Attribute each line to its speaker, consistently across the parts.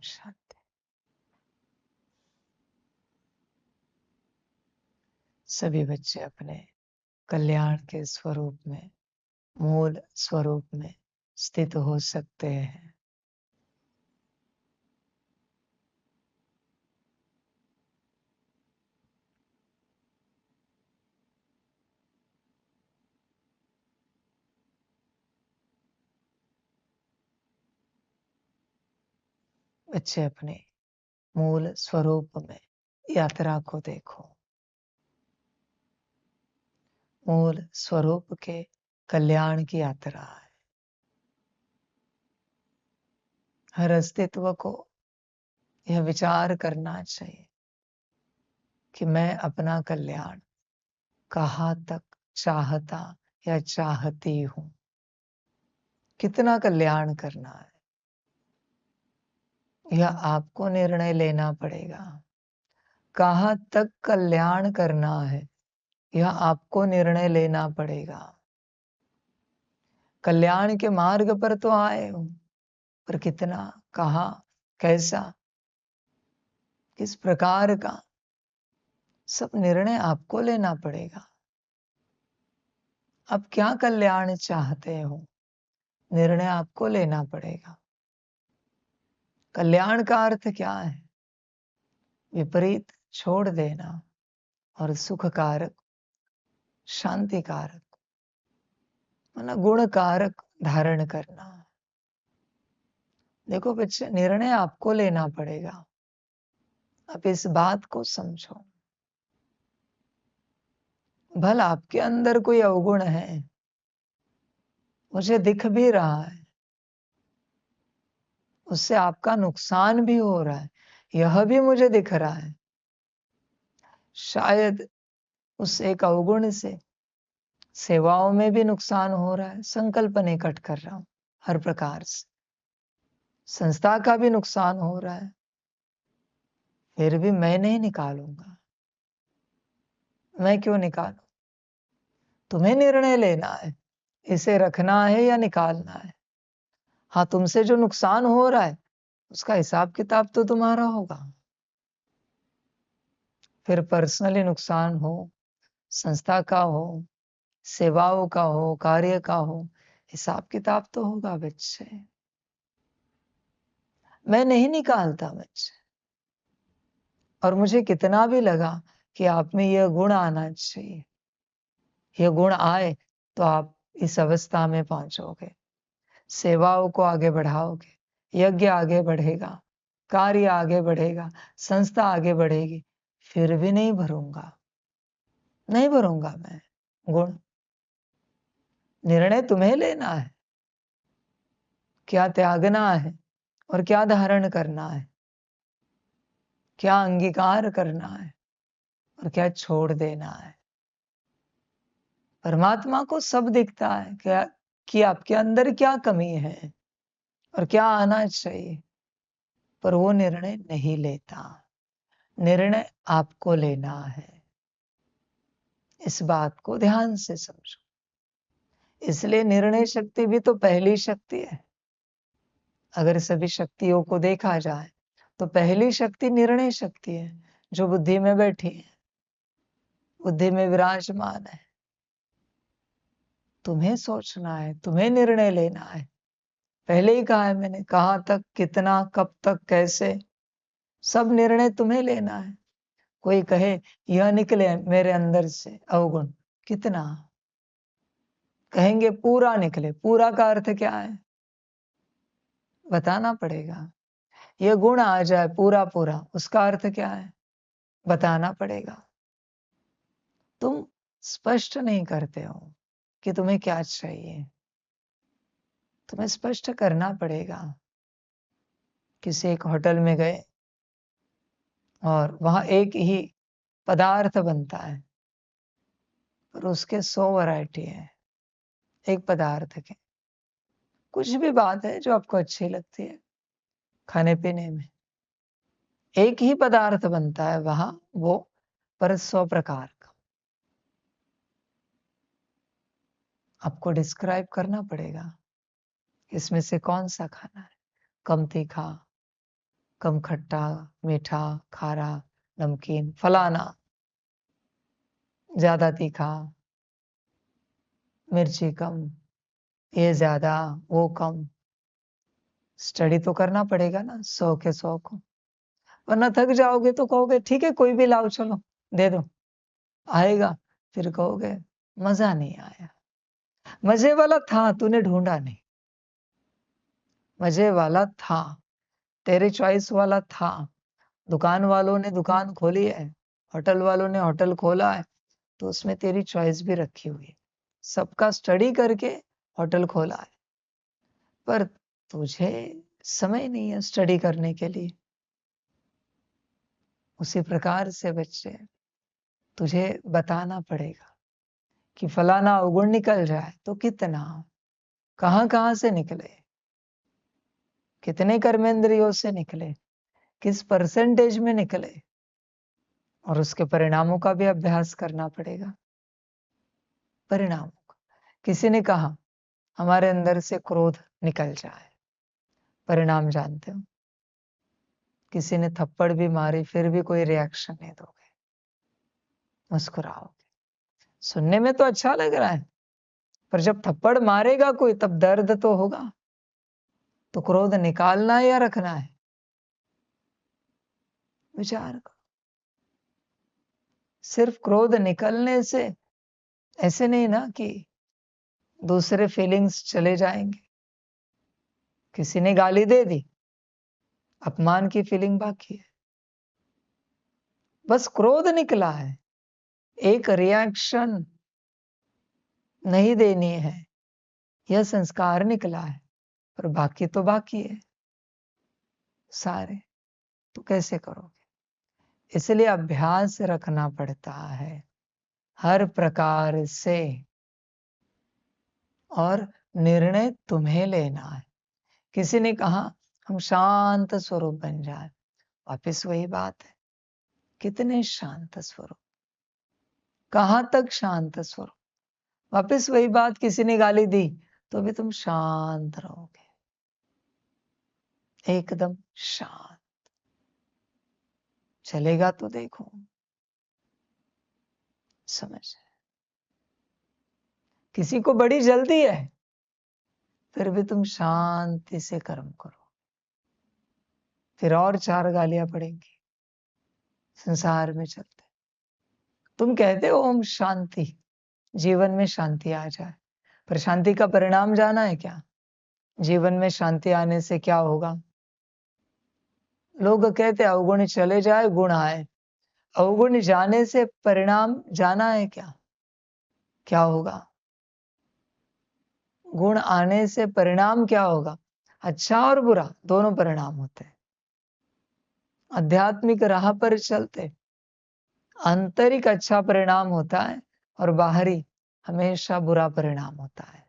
Speaker 1: शांति। सभी बच्चे अपने कल्याण के स्वरूप में, मूल स्वरूप में स्थित हो सकते हैं। बच्चे अपने मूल स्वरूप में यात्रा को देखो। मूल स्वरूप के कल्याण की यात्रा है। हर अस्तित्व को यह विचार करना चाहिए कि मैं अपना कल्याण कहाँ तक चाहता या चाहती हूँ, कितना कल्याण करना है, यह आपको निर्णय लेना पड़ेगा। कहाँ तक कल्याण करना है, यह आपको निर्णय लेना पड़ेगा। कल्याण के मार्ग पर तो आए हो, पर कितना, कहाँ, कैसा, किस प्रकार का, सब निर्णय आपको लेना पड़ेगा। आप क्या कल्याण चाहते हो, निर्णय आपको लेना पड़ेगा। कल्याण का अर्थ क्या है? विपरीत छोड़ देना और सुख कारक, शांति कारक, मतलब गुण कारक धारण करना। देखो बच्चे, निर्णय आपको लेना पड़ेगा। आप इस बात को समझो। भला आपके अंदर कोई अवगुण है, मुझे दिख भी रहा है, उससे आपका नुकसान भी हो रहा है, यह भी मुझे दिख रहा है। शायद उस एक अवगुण से सेवाओं में भी नुकसान हो रहा है, संकल्प निकट कर रहा हूं हर प्रकार से, संस्था का भी नुकसान हो रहा है, फिर भी मैं नहीं निकालूंगा। मैं क्यों निकालूं? तुम्हें निर्णय लेना है, इसे रखना है या निकालना है। हाँ, तुमसे जो नुकसान हो रहा है उसका हिसाब किताब तो तुम्हारा होगा। फिर पर्सनली नुकसान हो, संस्था का हो, सेवाओं का हो, कार्य का हो, हिसाब किताब तो होगा बच्चे। मैं नहीं निकालता बच्चे। और मुझे कितना भी लगा कि आप में यह गुण आना चाहिए, यह गुण आए तो आप इस अवस्था में पहुंचोगे, सेवाओं को आगे बढ़ाओगे, यज्ञ आगे बढ़ेगा, कार्य आगे बढ़ेगा, संस्था आगे बढ़ेगी, फिर भी नहीं भरूंगा, नहीं भरूंगा मैं गुण। निर्णय तुम्हें लेना है, क्या त्यागना है और क्या धारण करना है, क्या अंगीकार करना है और क्या छोड़ देना है। परमात्मा को सब दिखता है क्या कि आपके अंदर क्या कमी है और क्या आना चाहिए, पर वो निर्णय नहीं लेता। निर्णय आपको लेना है। इस बात को ध्यान से समझो। इसलिए निर्णय शक्ति भी तो पहली शक्ति है। अगर सभी शक्तियों को देखा जाए तो पहली शक्ति निर्णय शक्ति है, जो बुद्धि में बैठी है, बुद्धि में विराजमान है। तुम्हें सोचना है, तुम्हें निर्णय लेना है। पहले ही कहा है मैंने, कहां तक, कितना, कब तक, कैसे, सब निर्णय तुम्हें लेना है। कोई कहे यह निकले मेरे अंदर से अवगुण, कितना? कहेंगे पूरा निकले। पूरा का अर्थ क्या है? बताना पड़ेगा। यह गुण आ जाए पूरा पूरा, उसका अर्थ क्या है? बताना पड़ेगा। तुम स्पष्ट नहीं करते हो कि तुम्हें क्या चाहिए। तुम्हें स्पष्ट करना पड़ेगा। किसी एक होटल में गए और वहां एक ही पदार्थ बनता है, पर उसके 100 वैरायटी है एक पदार्थ के। कुछ भी बात है जो आपको अच्छी लगती है खाने पीने में, एक ही पदार्थ बनता है वहां, वो पर 100 प्रकार का। आपको डिस्क्राइब करना पड़ेगा इसमें से कौन सा खाना है, कम तीखा, कम खट्टा, मीठा, खारा, नमकीन, फलाना, ज्यादा तीखा, मिर्ची कम, ये ज्यादा, वो कम। स्टडी तो करना पड़ेगा ना 100 के 100 को, वरना थक जाओगे तो कहोगे ठीक है कोई भी लाओ, चलो दे दो, आएगा, फिर कहोगे मजा नहीं आया। मजे वाला था, तूने ढूंढा नहीं। मजे वाला था, तेरे चॉइस वाला था। दुकान वालों ने दुकान खोली है, होटल वालों ने होटल खोला है, तो उसमें तेरी चॉइस भी रखी हुई है। सबका स्टडी करके होटल खोला है, पर तुझे समय नहीं है स्टडी करने के लिए। उसी प्रकार से बच्चे, तुझे बताना पड़ेगा कि फलाना अवगुण निकल जाए तो कितना, कहां कहां से निकले, कितने कर्मेंद्रियों से निकले, किस परसेंटेज में निकले, और उसके परिणामों का भी अभ्यास करना पड़ेगा। परिणामों का, किसी ने कहा हमारे अंदर से क्रोध निकल जाए, परिणाम जानते हो? किसी ने थप्पड़ भी मारी फिर भी कोई रिएक्शन नहीं दोगे, मुस्कुराओगे। सुनने में तो अच्छा लग रहा है, पर जब थप्पड़ मारेगा कोई तब दर्द तो होगा। तो क्रोध निकालना है या रखना है? विचार करो। सिर्फ क्रोध निकलने से ऐसे नहीं ना कि दूसरे फीलिंग्स चले जाएंगे। किसी ने गाली दे दी, अपमान की फीलिंग बाकी है। बस क्रोध निकला है, एक रिएक्शन नहीं देनी है, यह संस्कार निकला है, पर बाकी तो बाकी है सारे। तो कैसे करोगे? इसलिए अभ्यास रखना पड़ता है हर प्रकार से, और निर्णय तुम्हें लेना है। किसी ने कहा हम शांत स्वरूप बन जाए, वापिस वही बात है, कितने शांत स्वरूप, कहां तक शांत स्वरूप? वापिस वही बात, किसी ने गाली दी तो भी तुम शांत रहोगे, एकदम शांत। चलेगा तो देखो, समझ। किसी को बड़ी जल्दी है, फिर भी तुम शांति से कर्म करो, फिर और 4 गालियां पड़ेंगी। संसार में चलते तुम कहते हो ओम शांति, जीवन में शांति आ जाए, पर शांति का परिणाम जाना है क्या? जीवन में शांति आने से क्या होगा? लोग कहते अवगुण चले जाए गुण आए, अवगुण जाने से परिणाम जाना है क्या? क्या होगा? गुण आने से परिणाम क्या होगा? अच्छा और बुरा दोनों परिणाम होते हैं। आध्यात्मिक राह पर चलते आंतरिक अच्छा परिणाम होता है और बाहरी हमेशा बुरा परिणाम होता है।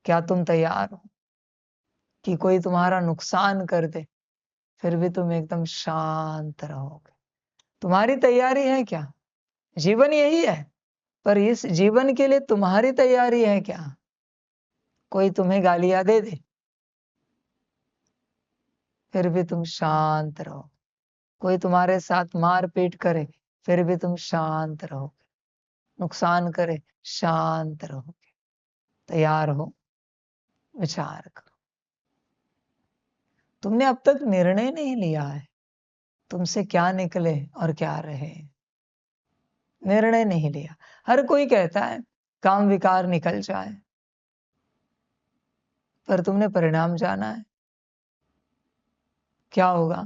Speaker 1: क्या तुम तैयार हो कि कोई तुम्हारा नुकसान कर दे फिर भी तुम एकदम शांत रहोगे? तुम्हारी तैयारी है क्या? जीवन यही है, पर इस जीवन के लिए तुम्हारी तैयारी है क्या? कोई तुम्हें गालियां दे दे फिर भी तुम शांत रहो, कोई तुम्हारे साथ मारपीट करे फिर भी तुम शांत रहोगे, नुकसान करे शांत रहोगे। तैयार हो? विचार करो। तुमने अब तक निर्णय नहीं लिया है तुमसे क्या निकले और क्या रहे, निर्णय नहीं लिया। हर कोई कहता है काम विकार निकल जाए, पर तुमने परिणाम जाना है क्या होगा?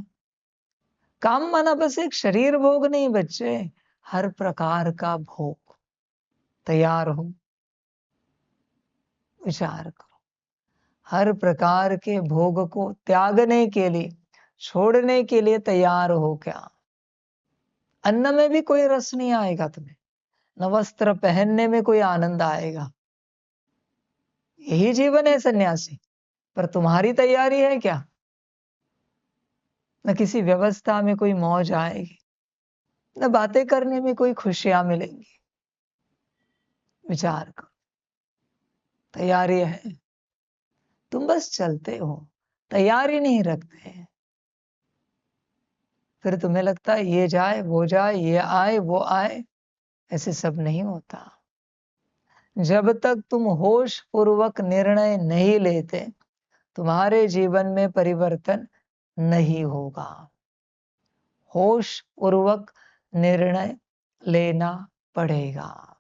Speaker 1: काम माना बस एक शरीर भोग नहीं बच्चे, हर प्रकार का भोग। तैयार हो? विचार करो। हर प्रकार के भोग को त्यागने के लिए, छोड़ने के लिए तैयार हो क्या? अन्न में भी कोई रस नहीं आएगा तुम्हें, न वस्त्र पहनने में कोई आनंद आएगा। यही जीवन है सन्यासी, पर तुम्हारी तैयारी है क्या? न किसी व्यवस्था में कोई मौज आएगी, न बातें करने में कोई खुशियां मिलेंगी। विचार करो। तैयारी है? तुम बस चलते हो, तैयारी नहीं रखते। फिर तुम्हें लगता है ये जाए वो जाए, ये आए वो आए। ऐसे सब नहीं होता। जब तक तुम होश पूर्वक निर्णय नहीं लेते, तुम्हारे जीवन में परिवर्तन नहीं होगा। होश पूर्वक निर्णय लेना पड़ेगा।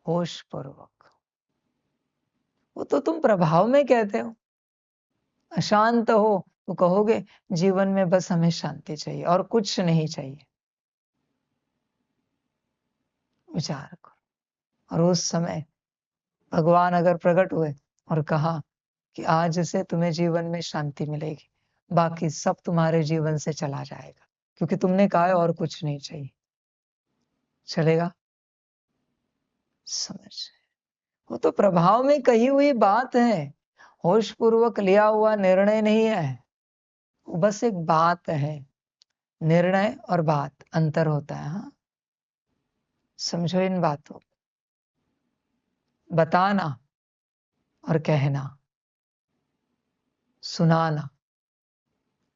Speaker 1: होश पूर्वक। वो तो तुम प्रभाव में कहते हो। अशांत हो तो कहोगे जीवन में बस हमें शांति चाहिए और कुछ नहीं चाहिए। विचार करो। और उस समय भगवान अगर प्रकट हुए और कहा कि आज से तुम्हें जीवन में शांति मिलेगी, बाकी सब तुम्हारे जीवन से चला जाएगा, क्योंकि तुमने कहा है और कुछ नहीं चाहिए, चलेगा? समझ? वो तो प्रभाव में कही हुई बात है, होश पूर्वक लिया हुआ निर्णय नहीं है। वो बस एक बात है। निर्णय और बात अंतर होता है। हाँ, समझो इन बातों। बताना और कहना, सुनाना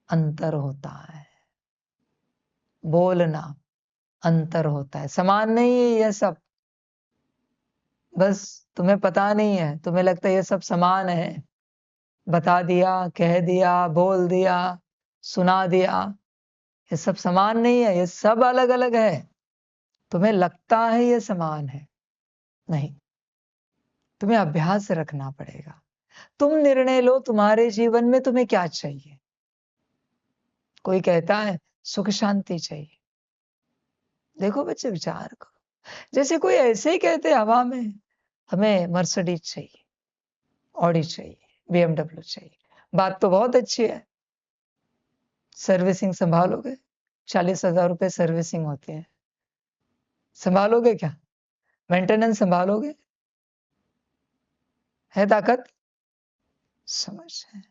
Speaker 1: अंतर होता है। बोलना अंतर होता है। समान नहीं है ये सब। बस तुम्हें पता नहीं है, तुम्हें लगता है ये सब समान है। बता दिया, कह दिया, बोल दिया, सुना दिया, ये सब समान नहीं है, ये सब अलग अलग है। तुम्हें लगता है ये समान है, नहीं। तुम्हें अभ्यास रखना पड़ेगा। तुम निर्णय लो, तुम्हारे जीवन में तुम्हें क्या चाहिए। कोई कहता है सुख शांति चाहिए। देखो बच्चे, विचार करो। जैसे कोई ऐसे ही कहते हवा में, हमें मर्सिडीज चाहिए, ऑडी चाहिए, BMW चाहिए। बात तो बहुत अच्छी है। सर्विसिंग संभालोगे? 40,000 रुपए सर्विसिंग होती है। संभालोगे क्या? मेंटेनेंस संभालोगे? है ताकत? समझ है।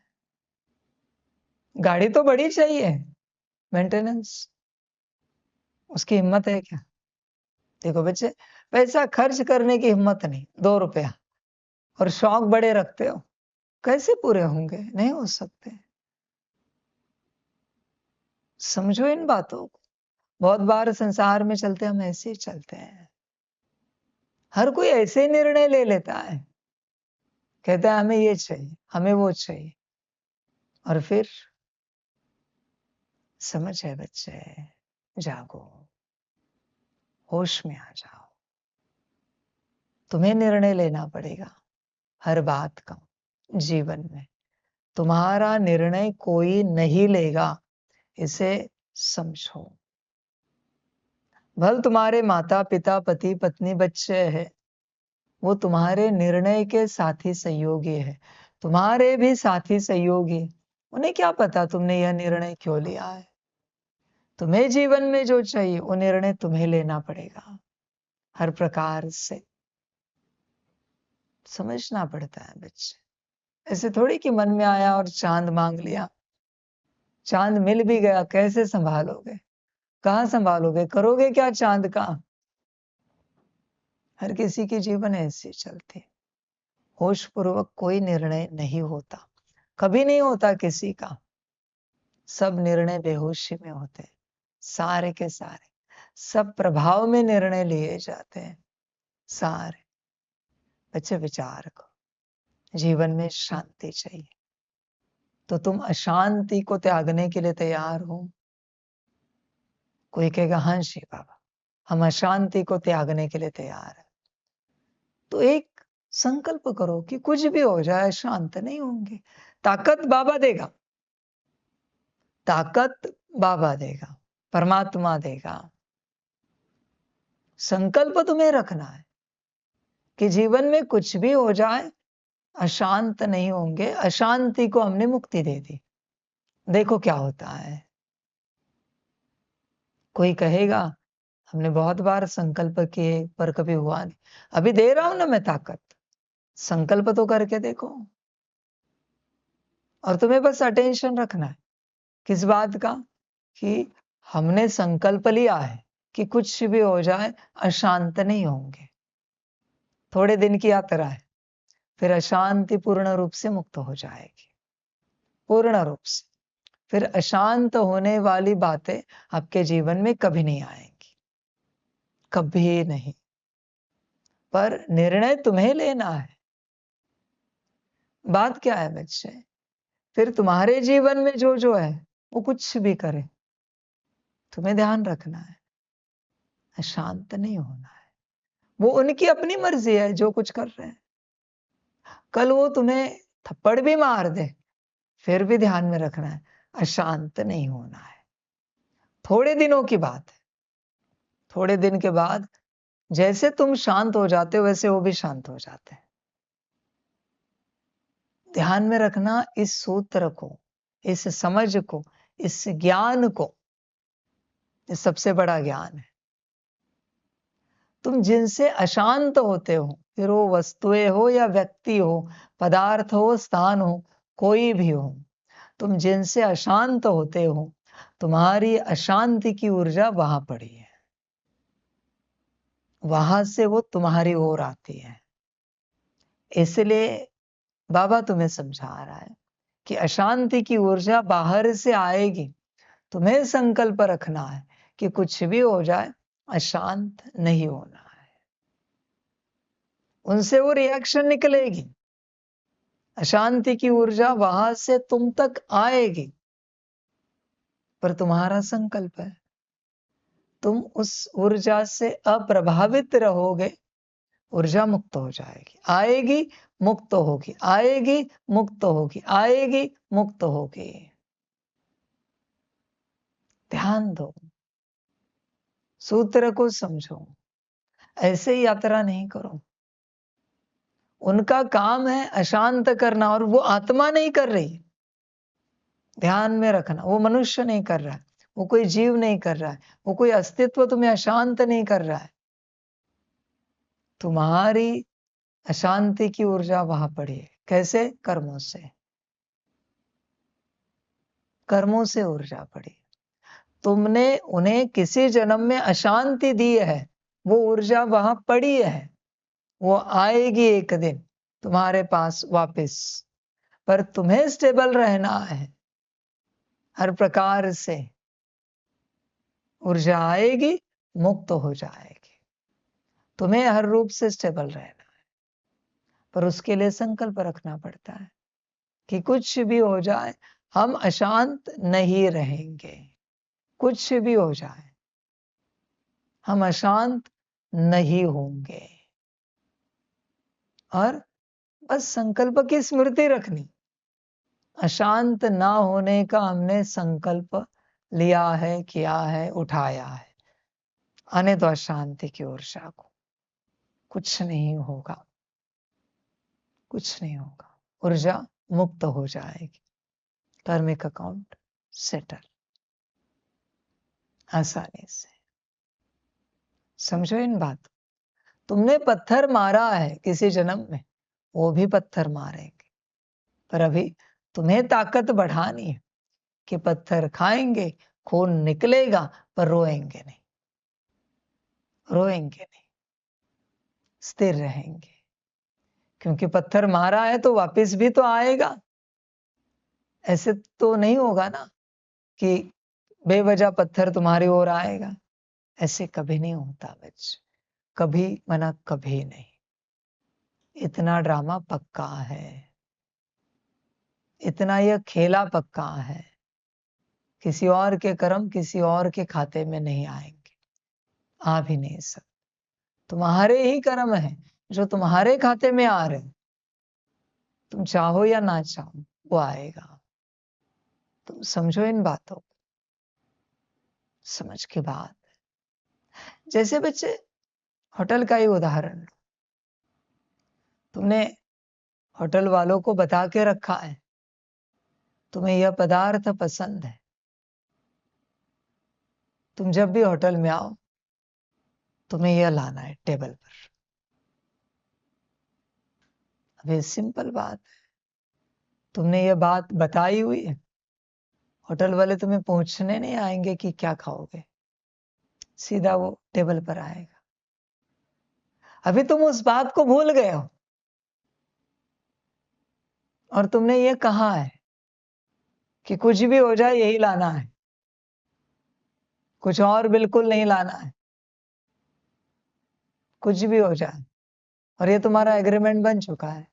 Speaker 1: गाड़ी तो बड़ी चाहिए, मेंटेनेंस उसकी हिम्मत है क्या? देखो बच्चे, पैसा खर्च करने की हिम्मत नहीं, 2 रुपया, और शौक बड़े रखते हो, कैसे पूरे होंगे? नहीं हो सकते। समझो इन बातों को। बहुत बार संसार में चलते हम ऐसे ही चलते हैं। हर कोई ऐसे निर्णय ले लेता है, कहता है हमें ये चाहिए, हमें वो चाहिए, और फिर समझ है बच्चे, जागो, होश में आ जाओ। तुम्हें निर्णय लेना पड़ेगा हर बात का जीवन में। तुम्हारा निर्णय कोई नहीं लेगा, इसे समझो। भल तुम्हारे माता पिता पति पत्नी बच्चे हैं, वो तुम्हारे निर्णय के साथी सहयोगी है। तुम्हारे भी साथी सहयोगी, उन्हें क्या पता तुमने यह निर्णय क्यों लिया है। तुम्हें जीवन में जो चाहिए वो निर्णय तुम्हें लेना पड़ेगा। हर प्रकार से समझना पड़ता है बच्चे। ऐसे थोड़ी कि मन में आया और चांद मांग लिया। चांद मिल भी गया, कैसे संभालोगे? कहाँ संभालोगे? करोगे क्या चांद का? हर किसी की जीवन ऐसे चलते। होश पूर्वक कोई निर्णय नहीं होता, कभी नहीं होता किसी का। सब निर्णय बेहोशी में होते हैं, सारे के सारे। सब प्रभाव में निर्णय लिए जाते हैं, सारे। बच्चे विचार करो, जीवन में शांति चाहिए, तो तुम अशांति को त्यागने के लिए तैयार हो? कोई कहेगा हाँ जी बाबा, हम अशांति को त्यागने के लिए तैयार हैं। तो एक संकल्प करो कि कुछ भी हो जाए शांत नहीं होंगे। ताकत बाबा देगा, ताकत बाबा देगा, परमात्मा देगा। संकल्प तुम्हें रखना है कि जीवन में कुछ भी हो जाए अशांत नहीं होंगे। अशांति को हमने मुक्ति दे दी। देखो क्या होता है। कोई कहेगा हमने बहुत बार संकल्प किए पर कभी हुआ नहीं। अभी दे रहा हूं ना मैं ताकत, संकल्प तो करके देखो। और तुम्हें बस अटेंशन रखना है किस बात का, कि हमने संकल्प लिया है कि कुछ भी हो जाए अशांत नहीं होंगे। थोड़े दिन की यात्रा है, फिर अशांति पूर्ण रूप से मुक्त हो जाएगी, पूर्ण रूप से। फिर अशांत होने वाली बातें आपके जीवन में कभी नहीं आएंगी, कभी नहीं। पर निर्णय तुम्हें लेना है। बात क्या है बच्चे, फिर तुम्हारे जीवन में जो जो है वो कुछ भी करे, तुम्हें ध्यान रखना है, अशांत नहीं होना है। वो उनकी अपनी मर्जी है जो कुछ कर रहे हैं। कल वो तुम्हें थप्पड़ भी मार दे, फिर भी ध्यान में रखना है, अशांत नहीं होना है। थोड़े दिनों की बात है, थोड़े दिन के बाद जैसे तुम शांत हो जाते हो वैसे वो भी शांत हो जाते हैं। ध्यान में रखना इस सूत्र को, इस समझ को, इस ज्ञान को। ये सबसे बड़ा ज्ञान है। तुम जिनसे अशांत होते हो, फिर वो वस्तुएं हो या व्यक्ति हो, पदार्थ हो, स्थान हो, कोई भी हो, तुम जिनसे अशांत होते हो, तुम्हारी अशांति की ऊर्जा वहां पड़ी है, वहां से वो तुम्हारी ओर आती है। इसलिए बाबा तुम्हें समझा रहा है कि अशांति की ऊर्जा बाहर से आएगी, तुम्हें संकल्प रखना है कि कुछ भी हो जाए अशांत नहीं होना है। उनसे वो रिएक्शन निकलेगी, अशांति की ऊर्जा वहां से तुम तक आएगी, पर तुम्हारा संकल्प है, तुम उस ऊर्जा से अप्रभावित रहोगे, ऊर्जा मुक्त हो जाएगी, आएगी मुक्त होगी, आएगी मुक्त होगी, आएगी मुक्त होगी। ध्यान दो, सूत्र को समझो, ऐसे ही यात्रा नहीं करो। उनका काम है अशांत करना, और वो आत्मा नहीं कर रही। ध्यान में रखना, वो मनुष्य नहीं कर रहा है, वो कोई जीव नहीं कर रहा है, वो कोई अस्तित्व तुम्हें अशांत नहीं कर रहा है। तुम्हारी अशांति की ऊर्जा वहां पड़ी है। कैसे? कर्मों से, कर्मों से ऊर्जा पड़ी। तुमने उन्हें किसी जन्म में अशांति दी है, वो ऊर्जा वहां पड़ी है, वो आएगी एक दिन तुम्हारे पास वापस। पर तुम्हें स्टेबल रहना है, हर प्रकार से ऊर्जा आएगी मुक्त हो जाएगी। तुम्हें हर रूप से स्टेबल रहना है, पर उसके लिए संकल्प रखना पड़ता है कि कुछ भी हो जाए हम अशांत नहीं रहेंगे। कुछ भी हो जाए हम अशांत नहीं होंगे। और बस संकल्प की स्मृति रखनी, अशांत ना होने का हमने संकल्प लिया है, किया है, उठाया है। आने दो अशांति की ऊर्जा को, कुछ नहीं होगा, कुछ नहीं होगा। ऊर्जा मुक्त हो जाएगी, कर्मिक अकाउंट सेटल, आसानी से। समझो इन बात। तुमने पत्थर मारा है किसी जन्म में, वो भी पत्थर मारेंगे, पर अभी तुम्हें ताकत बढ़ानी है कि पत्थर खाएंगे, खून निकलेगा, पर रोएंगे नहीं, रोएंगे नहीं, स्थिर रहेंगे। क्योंकि पत्थर मारा है तो वापस भी तो आएगा। ऐसे तो नहीं होगा ना कि बेवजह पत्थर तुम्हारी ओर आएगा। ऐसे कभी नहीं होता बच्चे, कभी मना कभी नहीं। इतना ड्रामा पक्का है, इतना यह खेला पक्का है। किसी और के कर्म किसी और के खाते में नहीं आएंगे, आ भी नहीं सकते। तुम्हारे ही कर्म है जो तुम्हारे खाते में आ रहे, तुम चाहो या ना चाहो वो आएगा। तुम समझो इन बातों को, समझ के बाद। जैसे बच्चे होटल का ही उदाहरण लो, तुमने होटल वालों को बता के रखा है तुम्हें यह पदार्थ पसंद है, तुम जब भी होटल में आओ तुम्हें यह लाना है टेबल पर। अब ये सिंपल बात है, तुमने यह बात बताई हुई है, होटल वाले तुम्हें पूछने नहीं आएंगे कि क्या खाओगे, सीधा वो टेबल पर आएगा। अभी तुम उस बात को भूल गए हो और तुमने ये कहा है कि कुछ भी हो जाए यही लाना है, कुछ और बिल्कुल नहीं लाना है, कुछ भी हो जाए। और ये तुम्हारा एग्रीमेंट बन चुका है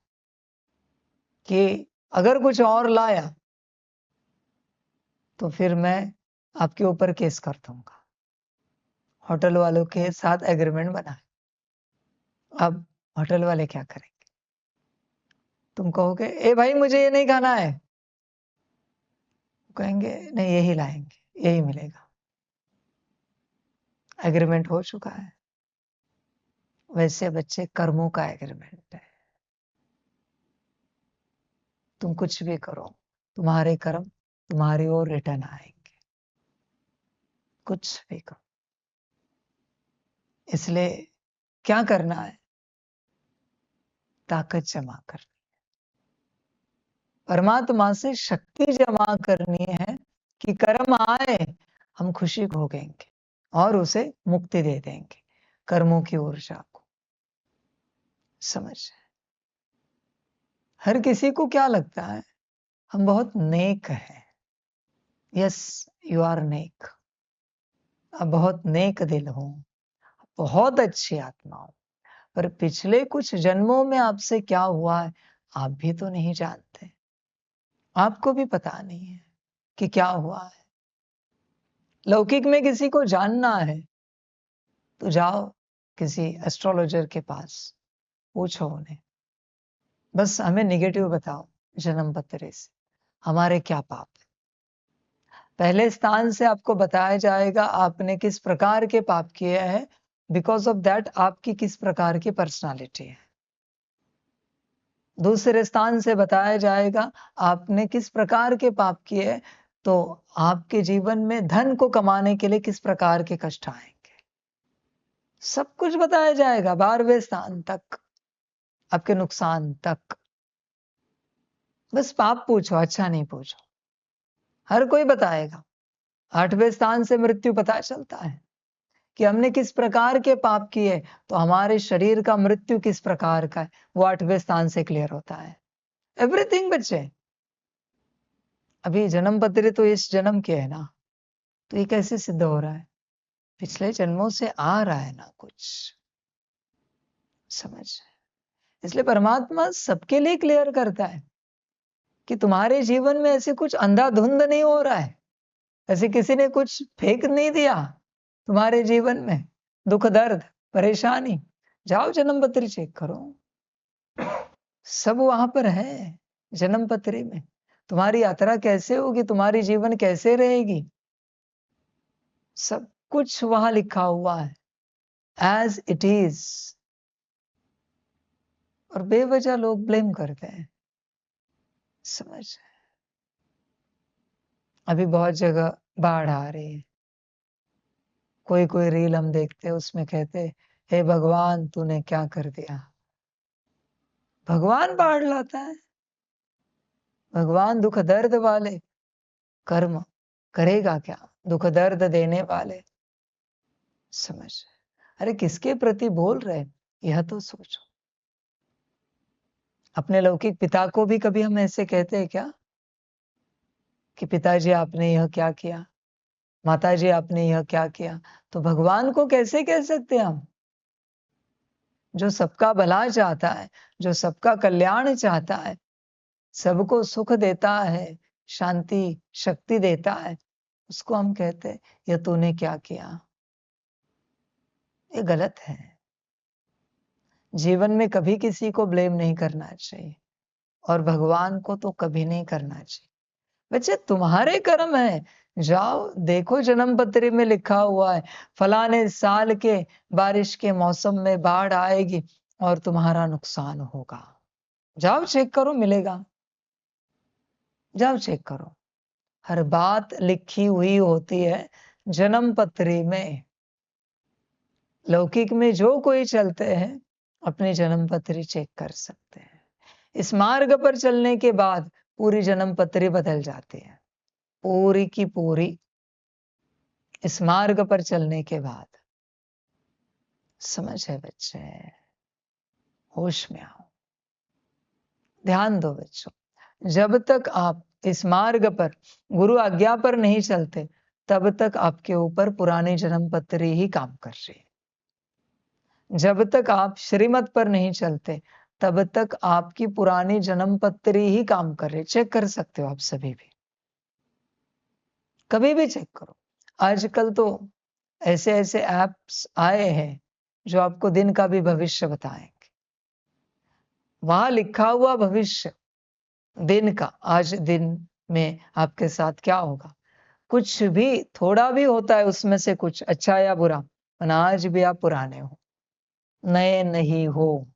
Speaker 1: कि अगर कुछ और लाया तो फिर मैं आपके ऊपर केस कर दूंगा। होटल वालों के साथ एग्रीमेंट बना है। अब होटल वाले क्या करेंगे? तुम कहोगे ए भाई मुझे ये नहीं खाना है, कहेंगे नहीं यही लाएंगे, यही मिलेगा। एग्रीमेंट हो चुका है। वैसे बच्चे कर्मों का एग्रीमेंट है। तुम कुछ भी करो, तुम्हारे कर्म तुम्हारी ओर रिटर्न आएंगे, कुछ भी करो। इसलिए क्या करना है? ताकत जमा करनी, परमात्मा से शक्ति जमा करनी है कि कर्म आए हम खुशी भोगेंगे और उसे मुक्ति दे देंगे, कर्मों की ऊर्जा को। समझ? हर किसी को क्या लगता है हम बहुत नेक हैं। यस, यू आर नेक। अब बहुत नेक दिल हूं, बहुत अच्छी आत्मा हूं, पर पिछले कुछ जन्मों में आपसे क्या हुआ है आप भी तो नहीं जानते। आपको भी पता नहीं है कि क्या हुआ है। लौकिक में किसी को जानना है तो जाओ किसी एस्ट्रोलॉजर के पास, पूछो उन्हें, बस हमें निगेटिव बताओ जन्म पत्र से, हमारे क्या पाप है। पहले स्थान से आपको बताया जाएगा आपने किस प्रकार के पाप किए हैं, बिकॉज ऑफ दैट आपकी किस प्रकार की पर्सनालिटी है। दूसरे स्थान से बताया जाएगा आपने किस प्रकार के पाप किए, तो आपके जीवन में धन को कमाने के लिए किस प्रकार के कष्ट आएंगे, सब कुछ बताया जाएगा 12वें स्थान तक, आपके नुकसान तक। बस पाप पूछो, अच्छा नहीं पूछो। हर कोई बताएगा। 8वें स्थान से मृत्यु पता चलता है कि हमने किस प्रकार के पाप किए, तो हमारे शरीर का मृत्यु किस प्रकार का है वो 8वें स्थान से क्लियर होता है। एवरीथिंग बच्चे। अभी जन्म पत्र तो इस जन्म के है ना, तो ये कैसे सिद्ध हो रहा है? पिछले जन्मों से आ रहा है ना कुछ। समझ? इसलिए परमात्मा सबके लिए क्लियर करता है कि तुम्हारे जीवन में ऐसे कुछ अंधाधुंध नहीं हो रहा है, ऐसे किसी ने कुछ फेंक नहीं दिया तुम्हारे जीवन में, दुख दर्द परेशानी। जाओ जन्म पत्री चेक करो, सब वहां पर है जन्म पत्री में। तुम्हारी यात्रा कैसे होगी, तुम्हारी जीवन कैसे रहेगी, सब कुछ वहां लिखा हुआ है एज इट इज। और बेवजह लोग ब्लेम करते हैं। समझ? अभी बहुत जगह बाढ़ आ रही है, कोई कोई रील हम देखते हैं उसमें कहते हे भगवान तूने क्या कर दिया। भगवान बाढ़ लाता है? भगवान दुख दर्द वाले कर्म करेगा क्या, दुख दर्द देने वाले। समझ? अरे किसके प्रति बोल रहे, यह तो सोचो। अपने लौकिक पिता को भी कभी हम ऐसे कहते हैं क्या कि पिताजी आपने यह क्या किया, माताजी आपने यह क्या किया? तो भगवान को कैसे कह सकते हैं हम, जो सबका भला चाहता है, जो सबका कल्याण चाहता है, सबको सुख देता है, शांति शक्ति देता है, उसको हम कहते हैं यह तूने क्या किया। ये गलत है। जीवन में कभी किसी को ब्लेम नहीं करना चाहिए और भगवान को तो कभी नहीं करना चाहिए। बच्चे तुम्हारे कर्म है, जाओ देखो जन्म पत्री में लिखा हुआ है फलाने साल के बारिश के मौसम में बाढ़ आएगी और तुम्हारा नुकसान होगा। जाओ चेक करो, मिलेगा। जाओ चेक करो, हर बात लिखी हुई होती है जन्म पत्री में। लौकिक में जो कोई चलते हैं अपनी जन्म पत्री चेक कर सकते हैं। इस मार्ग पर चलने के बाद पूरी जन्म पत्री बदल जाती है, पूरी की पूरी। इस मार्ग पर चलने के बाद। समझ है बच्चे? होश में आओ, ध्यान दो बच्चों। जब तक आप इस मार्ग पर गुरु आज्ञा पर नहीं चलते, तब तक आपके ऊपर पुरानी जन्म पत्री ही काम कर रही है। जब तक आप श्रीमत पर नहीं चलते, तब तक आपकी पुरानी जन्म पत्री ही काम कर रही है। चेक कर सकते हो आप सभी भी, कभी भी चेक करो। आजकल तो ऐसे ऐसे ऐप्स आए हैं जो आपको दिन का भी भविष्य बताएंगे। वहां लिखा हुआ भविष्य दिन का, आज दिन में आपके साथ क्या होगा, कुछ भी थोड़ा भी होता है उसमें से कुछ अच्छा या बुरा, वरना आज भी आप पुराने हो, नए नहीं हो।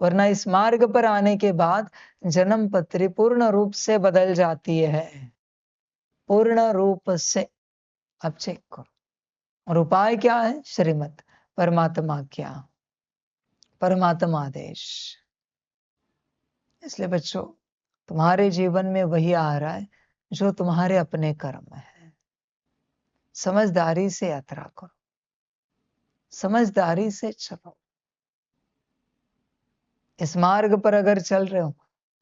Speaker 1: वरना इस मार्ग पर आने के बाद जन्म पत्री पूर्ण रूप से बदल जाती है, पूर्ण रूप से। अब चेक करो। और उपाय क्या है? श्रीमत, परमात्मा क्या, परमात्मा आदेश। इसलिए बच्चों, तुम्हारे जीवन में वही आ रहा है जो तुम्हारे अपने कर्म है। समझदारी से यात्रा करो, समझदारी से चलो। इस मार्ग पर अगर चल रहे हो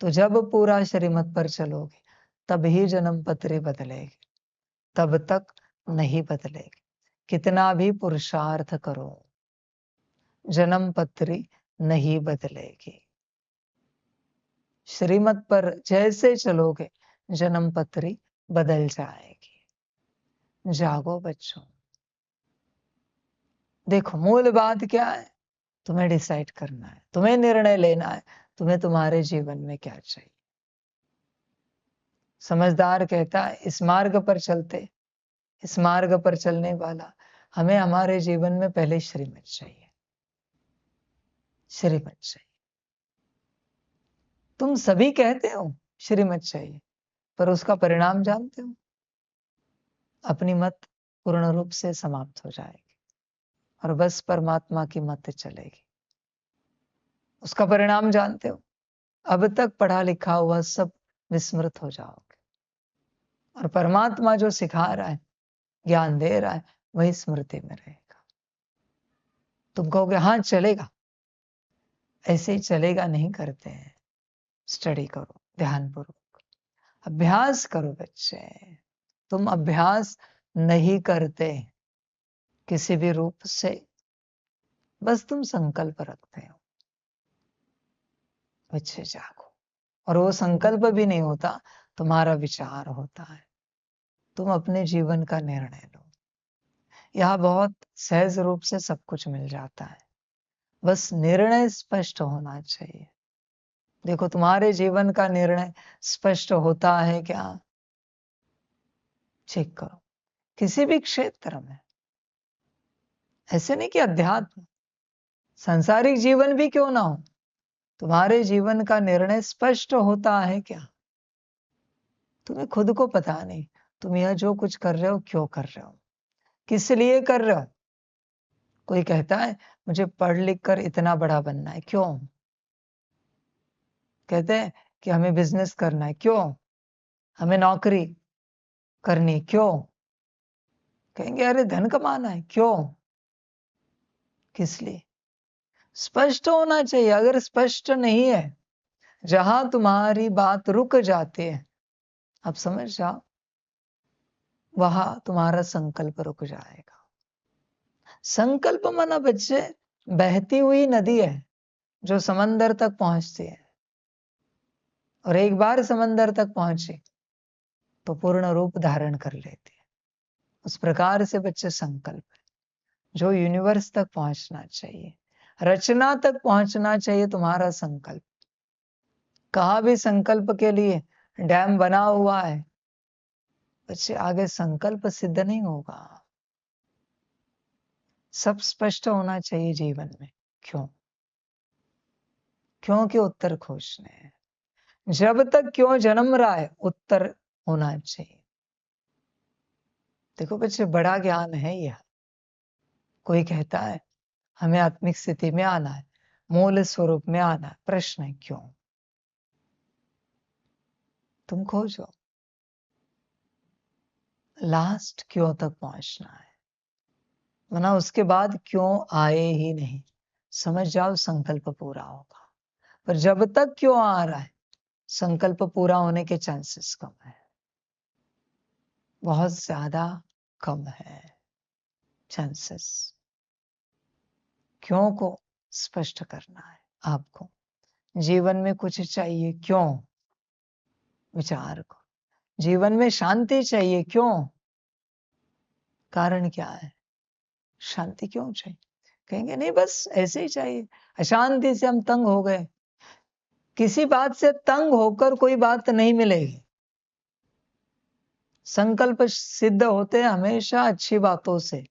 Speaker 1: तो जब पूरा श्रीमत पर चलोगे तब ही जन्म पत्री बदलेगी, तब तक नहीं बदलेगी। कितना भी पुरुषार्थ करो, जन्म पत्री नहीं बदलेगी। श्रीमत पर जैसे चलोगे जन्म पत्री बदल जाएगी। जागो बच्चों। देखो, मूल बात क्या है? तुम्हें डिसाइड करना है, तुम्हें निर्णय लेना है, तुम्हें तुम्हारे जीवन में क्या चाहिए। समझदार कहता है इस मार्ग पर चलते, इस मार्ग पर चलने वाला, हमें हमारे जीवन में पहले श्रीमत चाहिए, श्रीमत चाहिए। तुम सभी कहते हो श्रीमत चाहिए, पर उसका परिणाम जानते हो? अपनी मत पूर्ण रूप से समाप्त हो जाएगी और बस परमात्मा की मत चलेगी। उसका परिणाम जानते हो? अब तक पढ़ा लिखा हुआ सब विस्मृत हो जाओगे और परमात्मा जो सिखा रहा है, ज्ञान दे रहा है, वही स्मृति में रहेगा। तुम कहोगे हाँ चलेगा, ऐसे ही चलेगा नहीं करते हैं। स्टडी करो ध्यानपूर्वक, अभ्यास करो बच्चे। तुम अभ्यास नहीं करते किसी भी रूप से, बस तुम संकल्प रखते हो। बच्चे जागो। और वो संकल्प भी नहीं होता, तुम्हारा विचार होता है। तुम अपने जीवन का निर्णय लो। यह बहुत सहज रूप से सब कुछ मिल जाता है, बस निर्णय स्पष्ट होना चाहिए। देखो, तुम्हारे जीवन का निर्णय स्पष्ट होता है क्या? चेक करो। किसी भी क्षेत्र में, ऐसे नहीं कि अध्यात्म, सांसारिक जीवन भी क्यों ना हो, तुम्हारे जीवन का निर्णय स्पष्ट होता है क्या? तुम्हें खुद को पता नहीं तुम यह जो कुछ कर रहे हो क्यों कर रहे हो, किस लिए कर रहे हो। कोई कहता है मुझे पढ़ लिख कर इतना बड़ा बनना है, क्यों? कहते हैं कि हमें बिजनेस करना है, क्यों? हमें नौकरी करनी, क्यों? कहेंगे अरे धन कमाना है, क्यों? किस लिए? स्पष्ट होना चाहिए। अगर स्पष्ट नहीं है, जहां तुम्हारी बात रुक जाती है, अब समझ जाओ, वहां तुम्हारा संकल्प रुक जाएगा। संकल्प माना बच्चे बहती हुई नदी है जो समंदर तक पहुंचती है, और एक बार समंदर तक पहुंची तो पूर्ण रूप धारण कर लेती है। उस प्रकार से बच्चे संकल्प है जो यूनिवर्स तक पहुंचना चाहिए, रचना तक पहुंचना चाहिए तुम्हारा संकल्प। कहा भी संकल्प के लिए डैम बना हुआ है, बच्चे आगे संकल्प सिद्ध नहीं होगा। सब स्पष्ट होना चाहिए जीवन में। क्यों? क्यों के उत्तर खोजने हैं। जब तक क्यों जन्म रहा है, उत्तर होना चाहिए। देखो बच्चे, बड़ा ज्ञान है यह। कोई कहता है हमें आत्मिक स्थिति में आना है, मूल स्वरूप में आना है। प्रश्न है क्यों? तुम खोजो, लास्ट क्यों तक पहुंचना है, वरना उसके बाद क्यों आए ही नहीं। समझ जाओ, संकल्प पूरा होगा। पर जब तक क्यों आ रहा है, संकल्प पूरा होने के चांसेस कम है, बहुत ज्यादा कम है चांसेस। क्यों को स्पष्ट करना है आपको। जीवन में कुछ चाहिए, क्यों? विचार को। जीवन में शांति चाहिए, क्यों? कारण क्या है? शांति क्यों चाहिए? कहेंगे नहीं बस ऐसे ही चाहिए, अशांति से हम तंग हो गए। किसी बात से तंग होकर कोई बात नहीं मिलेगी। संकल्प सिद्ध होते हैं हमेशा अच्छी बातों से,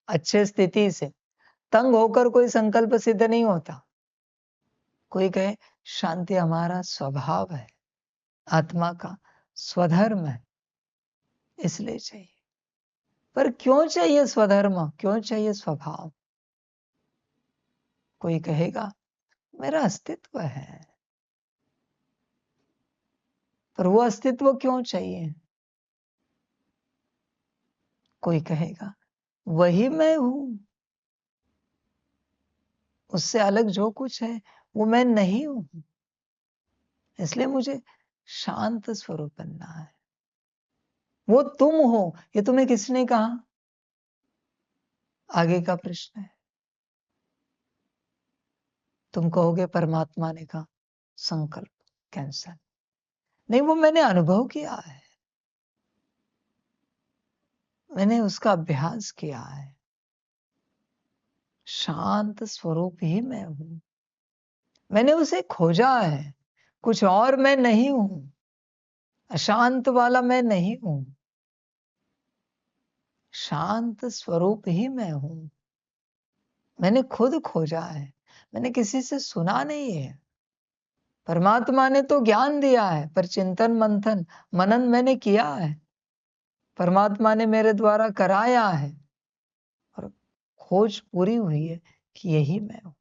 Speaker 1: अच्छे स्थिति से। तंग होकर कोई संकल्प सिद्ध नहीं होता। कोई कहे शांति हमारा स्वभाव है, आत्मा का स्वधर्म है, इसलिए चाहिए। पर क्यों चाहिए स्वधर्म, क्यों चाहिए स्वभाव? कोई कहेगा मेरा अस्तित्व है। पर वो अस्तित्व क्यों चाहिए? कोई कहेगा वही मैं हूं, उससे अलग जो कुछ है वो मैं नहीं हूं, इसलिए मुझे शांत स्वरूप बनना है। वो तुम हो, ये तुम्हें किसने कहा? आगे का प्रश्न है। तुम कहोगे परमात्मा ने कहा। संकल्प कैंसल। नहीं, वो मैंने अनुभव किया है, मैंने उसका अभ्यास किया है। शांत स्वरूप ही मैं हूं, मैंने उसे खोजा है, कुछ और मैं नहीं हूं। अशांत वाला मैं नहीं हूं, शांत स्वरूप ही मैं हूं। मैंने खुद खोजा है, मैंने किसी से सुना नहीं है। परमात्मा ने तो ज्ञान दिया है, पर चिंतन मंथन मनन मैंने किया है। परमात्मा ने मेरे द्वारा कराया है और खोज पूरी हुई है कि यही मैं हूं।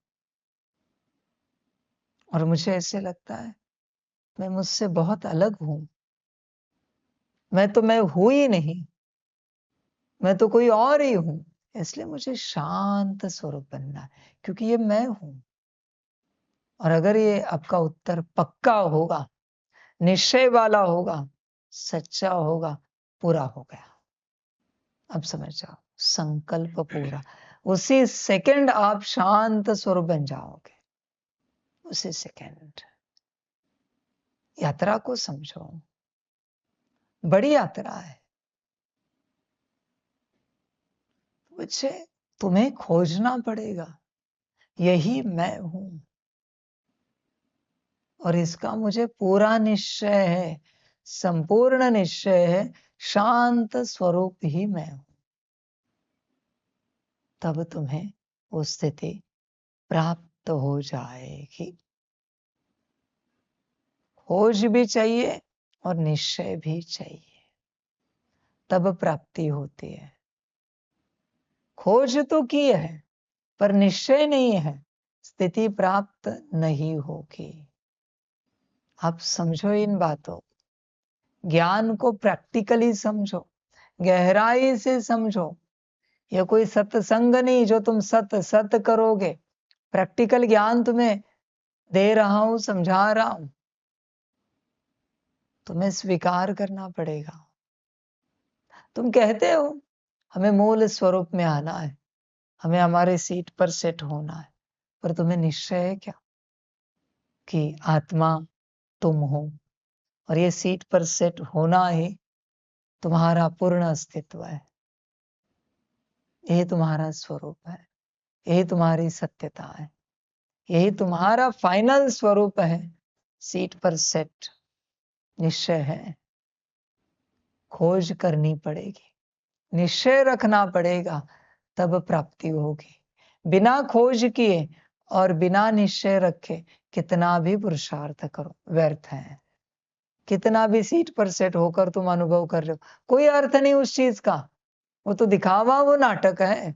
Speaker 1: और मुझे ऐसे लगता है मैं मुझसे बहुत अलग हूं। मैं हूं ही नहीं, मैं तो कोई और ही हूं। इसलिए मुझे शांत स्वरूप बनना है, क्योंकि ये मैं हूं। और अगर ये आपका उत्तर पक्का होगा, निश्चय वाला होगा, सच्चा होगा, पूरा हो गया। अब समझ जाओ, संकल्प पूरा। उसी सेकंड आप शांत स्वरूप बन जाओगे, उसी सेकंड। यात्रा को समझो, बड़ी यात्रा है। मुझे तुम्हें खोजना पड़ेगा, यही मैं हूं। और इसका मुझे पूरा निश्चय है, संपूर्ण निश्चय है, शांत स्वरूप ही मैं हूं। तब तुम्हें वो स्थिति प्राप्त हो जाएगी। खोज भी चाहिए और निश्चय भी चाहिए, तब प्राप्ति होती है। खोज तो की है पर निश्चय नहीं है, स्थिति प्राप्त नहीं होगी। आप समझो इन बातों, ज्ञान को प्रैक्टिकली समझो, गहराई से समझो। यह कोई सत्संग नहीं जो तुम सत सत करोगे। प्रैक्टिकल ज्ञान तुम्हें दे रहा हूं, समझा रहा हूं, तुम्हें स्वीकार करना पड़ेगा। तुम कहते हो हमें मूल स्वरूप में आना है, हमें हमारे सीट पर सेट होना है, पर तुम्हें निश्चय है क्या कि आत्मा तुम हो और ये सीट पर सेट होना ही तुम्हारा पूर्ण अस्तित्व है। यही तुम्हारा स्वरूप है, यही तुम्हारी सत्यता है, यही तुम्हारा फाइनल स्वरूप है। सीट पर सेट निश्चय है। खोज करनी पड़ेगी, निश्चय रखना पड़ेगा, तब प्राप्ति होगी। बिना खोज किए और बिना निश्चय रखे कितना भी पुरुषार्थ करो व्यर्थ है। कितना भी सीट पर सेट होकर तुम अनुभव कर रहे हो, कोई अर्थ नहीं उस चीज का। वो तो दिखावा, वो नाटक है,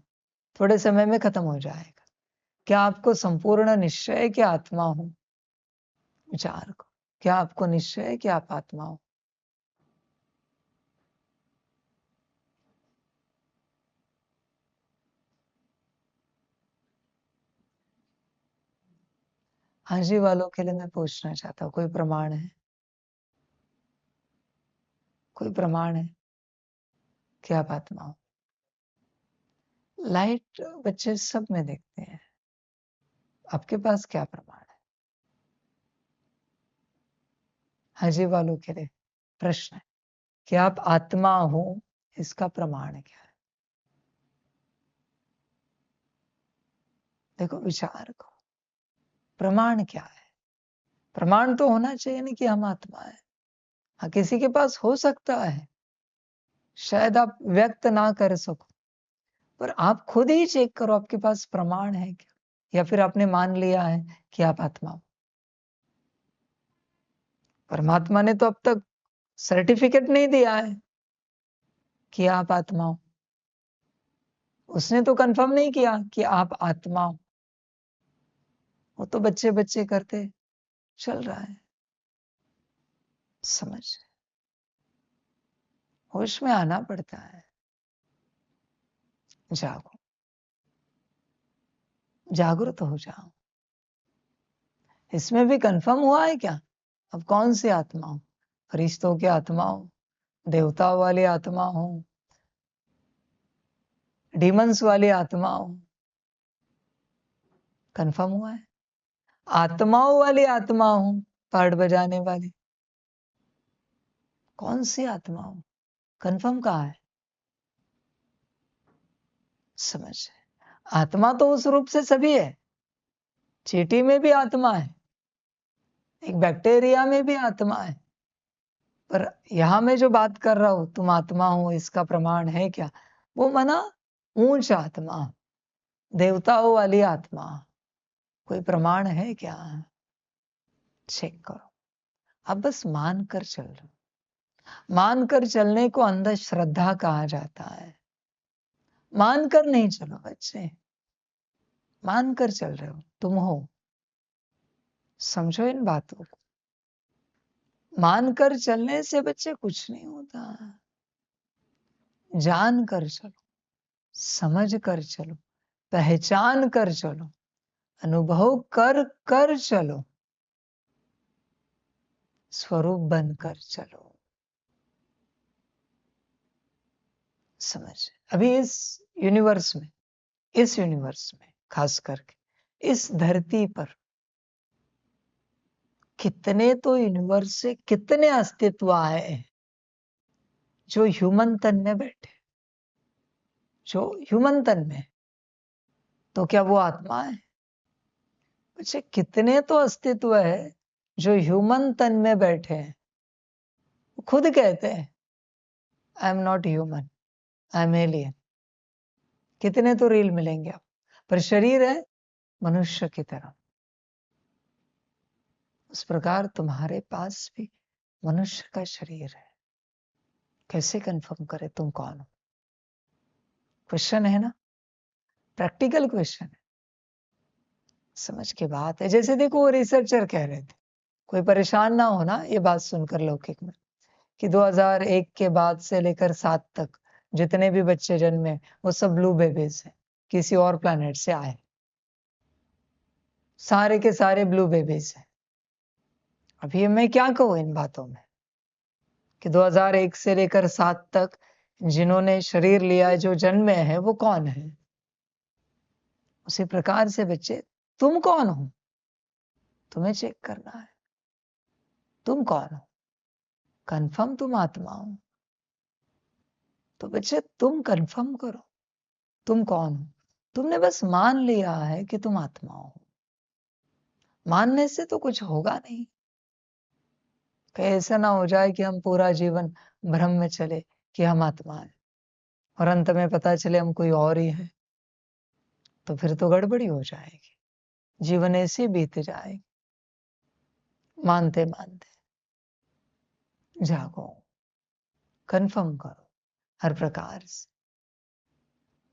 Speaker 1: थोड़े समय में खत्म हो जाएगा। क्या आपको संपूर्ण निश्चय है कि आत्मा हो? विचार को, क्या आपको निश्चय है कि आप आत्मा हो? हाँ जी वालों के लिए मैं पूछना चाहता हूँ, कोई प्रमाण है? कोई प्रमाण है कि आप आत्मा हो? लाइट बच्चे सब में देखते हैं, आपके पास क्या प्रमाण है? हाजी वालों के लिए प्रश्न है कि आप आत्मा हो, इसका प्रमाण क्या है? देखो, विचार करो, प्रमाण क्या है? प्रमाण तो होना चाहिए ना कि हम आत्मा है। हाँ, किसी के पास हो सकता है, शायद आप व्यक्त ना कर सको, पर आप खुद ही चेक करो आपके पास प्रमाण है क्या, या फिर आपने मान लिया है कि आप आत्मा हो। परमात्मा ने तो अब तक सर्टिफिकेट नहीं दिया है कि आप आत्मा हो। उसने तो कंफर्म नहीं किया कि आप आत्मा हो। वो तो बच्चे बच्चे करते चल रहा है। समझ, होश में आना पड़ता है। जागो, जागरूक हो जाओ। इसमें भी कंफर्म हुआ है क्या? अब कौन सी आत्मा हो? फरिश्तों की आत्मा हो, देवताओं वाली आत्मा हो, डीमंस वाली आत्मा हो? कंफर्म हुआ है? आत्माओं वाली आत्मा हो, पार्ट बजाने वाली, कौन सी आत्मा हो? कंफर्म कहाँ है? समझ, आत्मा तो उस रूप से सभी है। चींटी में भी आत्मा है, एक बैक्टीरिया में भी आत्मा है, पर यहां मैं जो बात कर रहा हूं, तुम आत्मा हो इसका प्रमाण है क्या? वो मना ऊंच आत्मा, देवताओं वाली आत्मा, कोई प्रमाण है क्या? चेक करो। अब बस मान कर चल रहे हो। मान कर चलने को अंधश्रद्धा कहा जाता है। मान कर नहीं चलो बच्चे, मान कर चल रहे हो, तुम हो। समझो इन बातों को। मान कर चलने से बच्चे कुछ नहीं होता। जान कर चलो, समझ कर चलो, पहचान कर चलो, अनुभव कर कर चलो, स्वरूप बनकर चलो। समझ, अभी इस यूनिवर्स में खास करके इस धरती पर कितने तो यूनिवर्स से कितने अस्तित्व आए हैं जो ह्यूमन तन में बैठे, जो ह्यूमन तन में, तो क्या वो आत्मा है? बच्चे, कितने तो अस्तित्व है जो ह्यूमन तन में बैठे हैं। वो खुद कहते हैं I am not human, I am alien. कितने तो रील मिलेंगे आप, पर शरीर है मनुष्य की तरह। उस प्रकार तुम्हारे पास भी मनुष्य का शरीर है। कैसे कंफर्म करे तुम कौन हो? क्वेश्चन है ना, प्रैक्टिकल क्वेश्चन है। समझ के बात है। जैसे देखो, वो रिसर्चर कह रहे थे, कोई परेशान ना होना ये बात सुनकर लौकिक में, कि 2001 के बाद से लेकर 7 तक जितने भी बच्चे जन्मे वो सब ब्लू बेबीज हैं, किसी और प्लैनेट से आए, सारे के सारे ब्लू बेबीज हैं। अभी मैं क्या कहूँ इन बातों में कि 2001 से लेकर 7 तक जिन्होंने शरीर लिया है, जो जन्मे हैं, वो कौन है? उसी प्रकार से बच्चे, तुम कौन हो? तुम्हें चेक करना है, तुम कौन हो? कंफर्म तुम आत्मा हो? तो बच्चे तुम कंफर्म करो, तुम कौन हो? तुमने बस मान लिया है कि तुम आत्मा हो। मानने से तो कुछ होगा नहीं। कहीं ऐसा ना हो जाए कि हम पूरा जीवन भ्रम में चले कि हम आत्मा है, और अंत में पता चले हम कोई और ही है, तो फिर तो गड़बड़ी हो जाएगी। जीवन ऐसे बीत जाएगी। मानते मानते जागो, कंफर्म करो, हर प्रकार से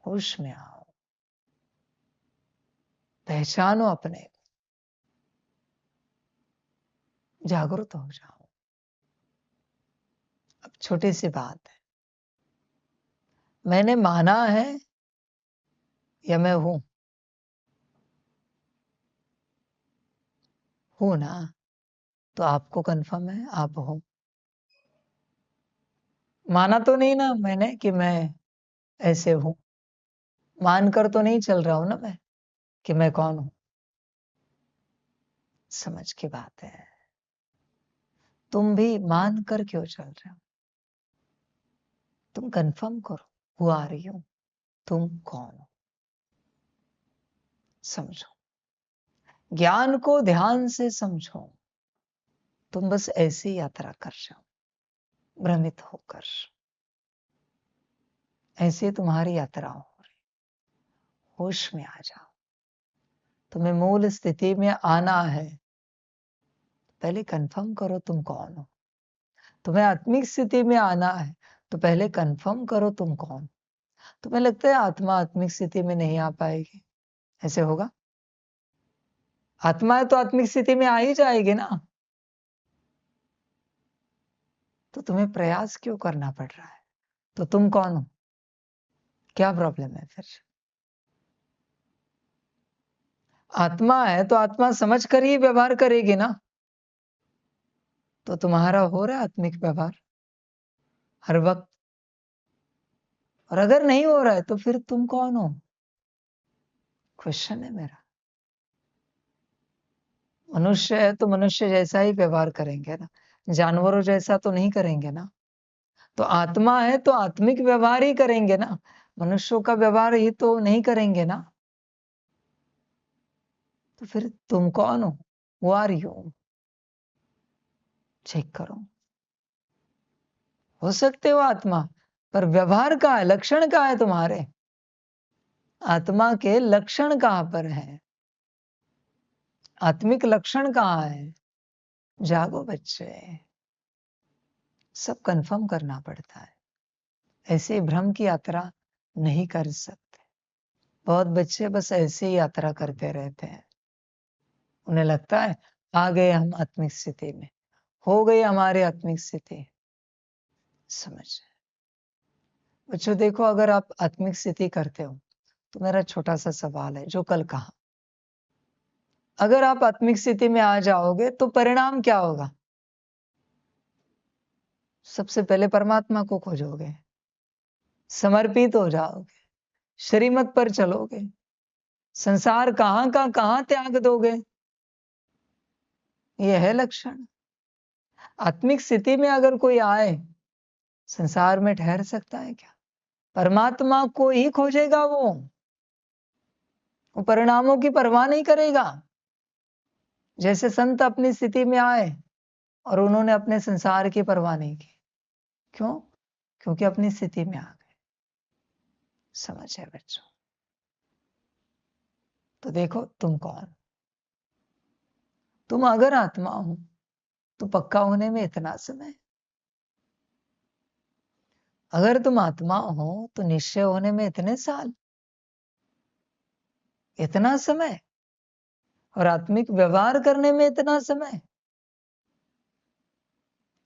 Speaker 1: होश में आओ, पहचानो अपने को, जागरूक हो जाओ। अब छोटी सी बात है, मैंने माना है या मैं हूं ना? तो आपको कंफर्म है आप हो। माना तो नहीं ना मैंने कि मैं ऐसे हूं, मानकर तो नहीं चल रहा हूं ना मैं कि मैं कौन हूं। समझ की बात है। तुम भी मान कर क्यों चल रहे हो? तुम कंफर्म करो, हु आर यू, तुम कौन हो, समझो। ज्ञान को ध्यान से समझो। तुम बस ऐसी यात्रा कर जाओ, भ्रमित होकर। ऐसे तुम्हारी यात्रा हो रही, होश में आ जाओ। तुम्हें मूल स्थिति में आना है, पहले कंफर्म करो तुम कौन हो। तुम्हें आत्मिक स्थिति में आना है, तो पहले कंफर्म करो तुम कौन। तुम्हें लगता है आत्मा आत्मिक स्थिति में नहीं आ पाएगी, ऐसे होगा? आत्मा है तो आत्मिक स्थिति में आ ही जाएगी ना। तो तुम्हें प्रयास क्यों करना पड़ रहा है? तो तुम कौन हो? क्या प्रॉब्लम है फिर? आत्मा है तो आत्मा समझ कर ही व्यवहार करेगी ना। तो तुम्हारा हो रहा है आत्मिक व्यवहार हर वक्त? और अगर नहीं हो रहा है तो फिर तुम कौन हो? क्वेश्चन है मेरा। मनुष्य है तो मनुष्य जैसा ही व्यवहार करेंगे ना, जानवरों जैसा तो नहीं करेंगे ना। तो आत्मा है तो आत्मिक व्यवहार ही करेंगे ना, मनुष्यों का व्यवहार ही तो नहीं करेंगे ना। तो फिर तुम कौन हो? Who are you? चेक करो। हो सकते हो आत्मा, पर व्यवहार कहाँ है, लक्षण कहाँ है तुम्हारे? आत्मा के लक्षण कहाँ पर है? आत्मिक लक्षण कहाँ है? जागो बच्चे, सब कंफर्म करना पड़ता है। ऐसे भ्रम की यात्रा नहीं कर सकते। बहुत बच्चे बस ऐसे ही यात्रा करते रहते हैं। उन्हें लगता है आ गए हम आत्मिक स्थिति में, हो गई हमारी आत्मिक स्थिति। समझ बच्चों, देखो अगर आप आत्मिक स्थिति करते हो तो मेरा छोटा सा सवाल है जो कल कहा, अगर आप आत्मिक स्थिति में आ जाओगे तो परिणाम क्या होगा? सबसे पहले परमात्मा को खोजोगे, समर्पित हो जाओगे, श्रीमत पर चलोगे, संसार कहां का कहां त्याग दोगे। यह है लक्षण। आत्मिक स्थिति में अगर कोई आए, संसार में ठहर सकता है क्या? परमात्मा को ही खोजेगा वो परिणामों की परवाह नहीं करेगा। जैसे संत अपनी स्थिति में आए और उन्होंने अपने संसार की परवाह नहीं की। क्यों? क्योंकि अपनी स्थिति में आ गए। समझ है बच्चों? तो देखो तुम कौन। तुम अगर आत्मा हो तो पक्का होने में इतना समय, अगर तुम आत्मा हो तो निश्चय होने में इतने साल, इतना समय, और आत्मिक व्यवहार करने में इतना समय।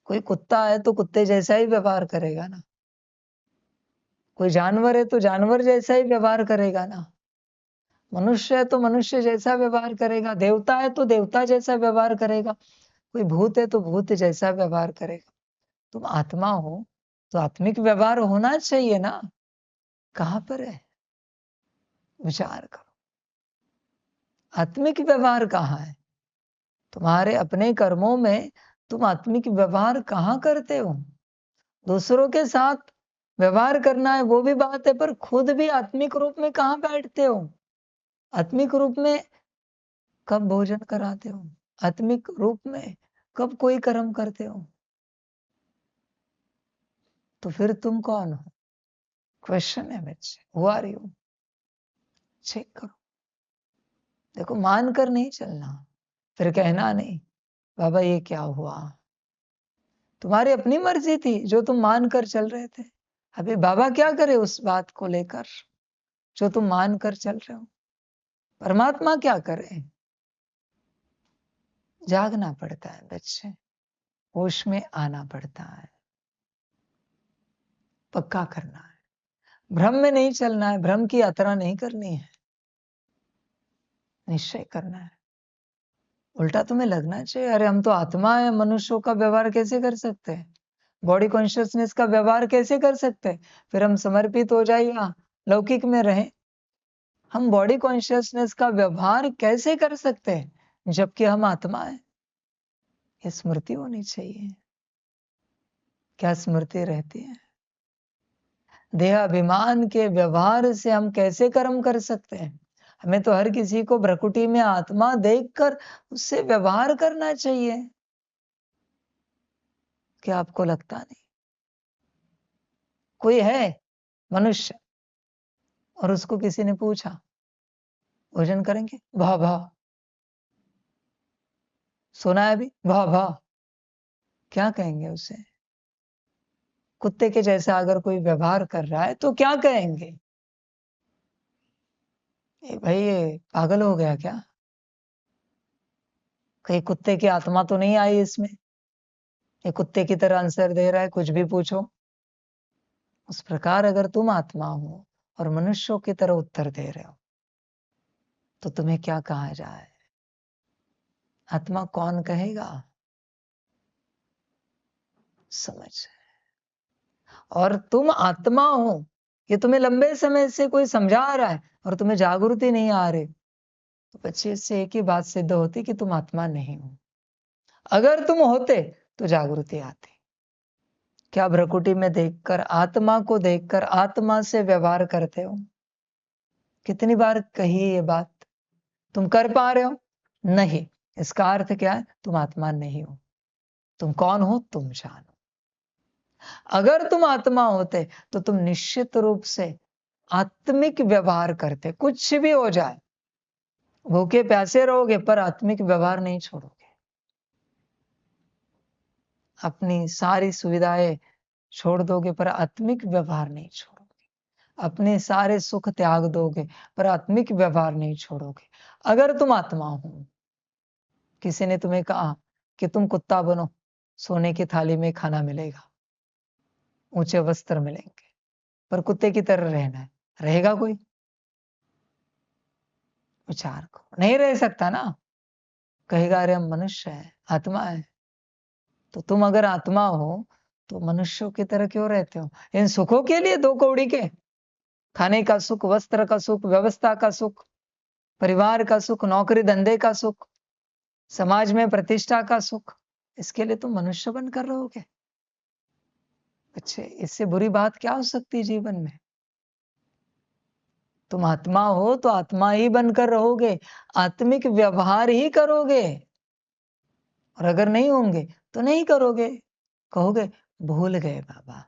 Speaker 1: कोई कुत्ता है तो कुत्ते जैसा ही व्यवहार करेगा ना, कोई जानवर है तो जानवर जैसा ही व्यवहार करेगा ना, मनुष्य है तो मनुष्य जैसा व्यवहार करेगा, देवता है तो देवता जैसा व्यवहार करेगा, कोई भूत है तो भूत जैसा व्यवहार करेगा। तुम आत्मा हो तो आत्मिक व्यवहार होना चाहिए ना। कहां पर है? विचार करो। आत्मिक व्यवहार कहाँ है? तुम्हारे अपने कर्मों में तुम आत्मिक व्यवहार कहाँ करते हो? दूसरों के साथ व्यवहार करना है वो भी बात है, पर खुद भी आत्मिक रूप में कहाँ बैठते हो? आत्मिक रूप में कब भोजन कराते हो? आत्मिक रूप में कब कोई कर्म करते हो? तो फिर तुम कौन हो? क्वेश्चन है बच्चे, हु आर यू? चेक करो। देखो मान कर नहीं चलना, फिर कहना नहीं बाबा ये क्या हुआ। तुम्हारी अपनी मर्जी थी जो तुम मान कर चल रहे थे। अभी बाबा क्या करे उस बात को लेकर जो तुम मान कर चल रहे हो? परमात्मा क्या करे? जागना पड़ता है बच्चे, होश में आना पड़ता है, पक्का करना है। भ्रम में नहीं चलना है, भ्रम की यात्रा नहीं करनी है, निश्चय करना है। उल्टा तुम्हें लगना चाहिए अरे हम तो आत्मा है, मनुष्यों का व्यवहार कैसे कर सकते हैं? बॉडी कॉन्शियसनेस का व्यवहार कैसे कर सकते हैं? फिर हम समर्पित हो जाए या लौकिक में रहें। हम बॉडी कॉन्शियसनेस का व्यवहार कैसे कर सकते हैं जबकि हम आत्मा है? ये स्मृति होनी चाहिए। क्या स्मृति रहती है? देह अभिमान के व्यवहार से हम कैसे कर्म कर सकते हैं? हमें तो हर किसी को भ्रकुटी में आत्मा देखकर उससे व्यवहार करना चाहिए। क्या आपको लगता नहीं? कोई है मनुष्य और उसको किसी ने पूछा भोजन करेंगे? वाह वाह। सोना है अभी? वाह वाह। क्या कहेंगे उसे? कुत्ते के जैसा अगर कोई व्यवहार कर रहा है तो क्या कहेंगे? भाई ये पागल हो गया क्या? कहीं कुत्ते की आत्मा तो नहीं आई इसमें? ये कुत्ते की तरह आंसर दे रहा है, कुछ भी पूछो। उस प्रकार अगर तुम आत्मा हो और मनुष्यों की तरह उत्तर दे रहे हो तो तुम्हें क्या कहा जाए? आत्मा कौन कहेगा? समझ। और तुम आत्मा हो ये तुम्हें लंबे समय से कोई समझा रहा है और तुम्हें जागृति नहीं आ रही, तो बच्चे से एक ही बात सिद्ध होती कि तुम आत्मा नहीं हो। अगर तुम होते तो जागृति आती। क्या भ्रकुटी में देखकर, आत्मा को देखकर आत्मा से व्यवहार करते हो? कितनी बार कही ये बात? तुम कर पा रहे हो? नहीं। इसका अर्थ क्या है? तुम आत्मा नहीं हो। तुम कौन हो? तुम जानो। अगर तुम आत्मा होते तो तुम निश्चित रूप से आत्मिक व्यवहार करते, कुछ भी हो जाए। भूखे प्यासे रहोगे पर आत्मिक व्यवहार नहीं छोड़ोगे। अपनी सारी सुविधाएं छोड़ दोगे पर आत्मिक व्यवहार नहीं छोड़ोगे। अपने सारे सुख त्याग दोगे पर आत्मिक व्यवहार नहीं छोड़ोगे। अगर तुम आत्मा हो, किसी ने तुम्हें कहा कि तुम कुत्ता बनो, सोने की थाली में खाना मिलेगा, ऊंचे वस्त्र मिलेंगे, पर कुत्ते की तरह रहना है, रहेगा कोई? विचार को नहीं रह सकता ना। कहेगा अरे हम मनुष्य है, आत्मा है। तो तुम अगर आत्मा हो तो मनुष्यों की तरह क्यों रहते हो? इन सुखों के लिए, दो कौड़ी के, खाने का सुख, वस्त्र का सुख, व्यवस्था का सुख, परिवार का सुख, नौकरी धंधे का सुख, समाज में प्रतिष्ठा का सुख, इसके लिए तुम मनुष्य बनकर रहोगे? अच्छे, इससे बुरी बात क्या हो सकती है जीवन में? तुम आत्मा हो तो आत्मा ही बनकर रहोगे, आत्मिक व्यवहार ही करोगे। और अगर नहीं होंगे तो नहीं करोगे। कहोगे भूल गए बाबा।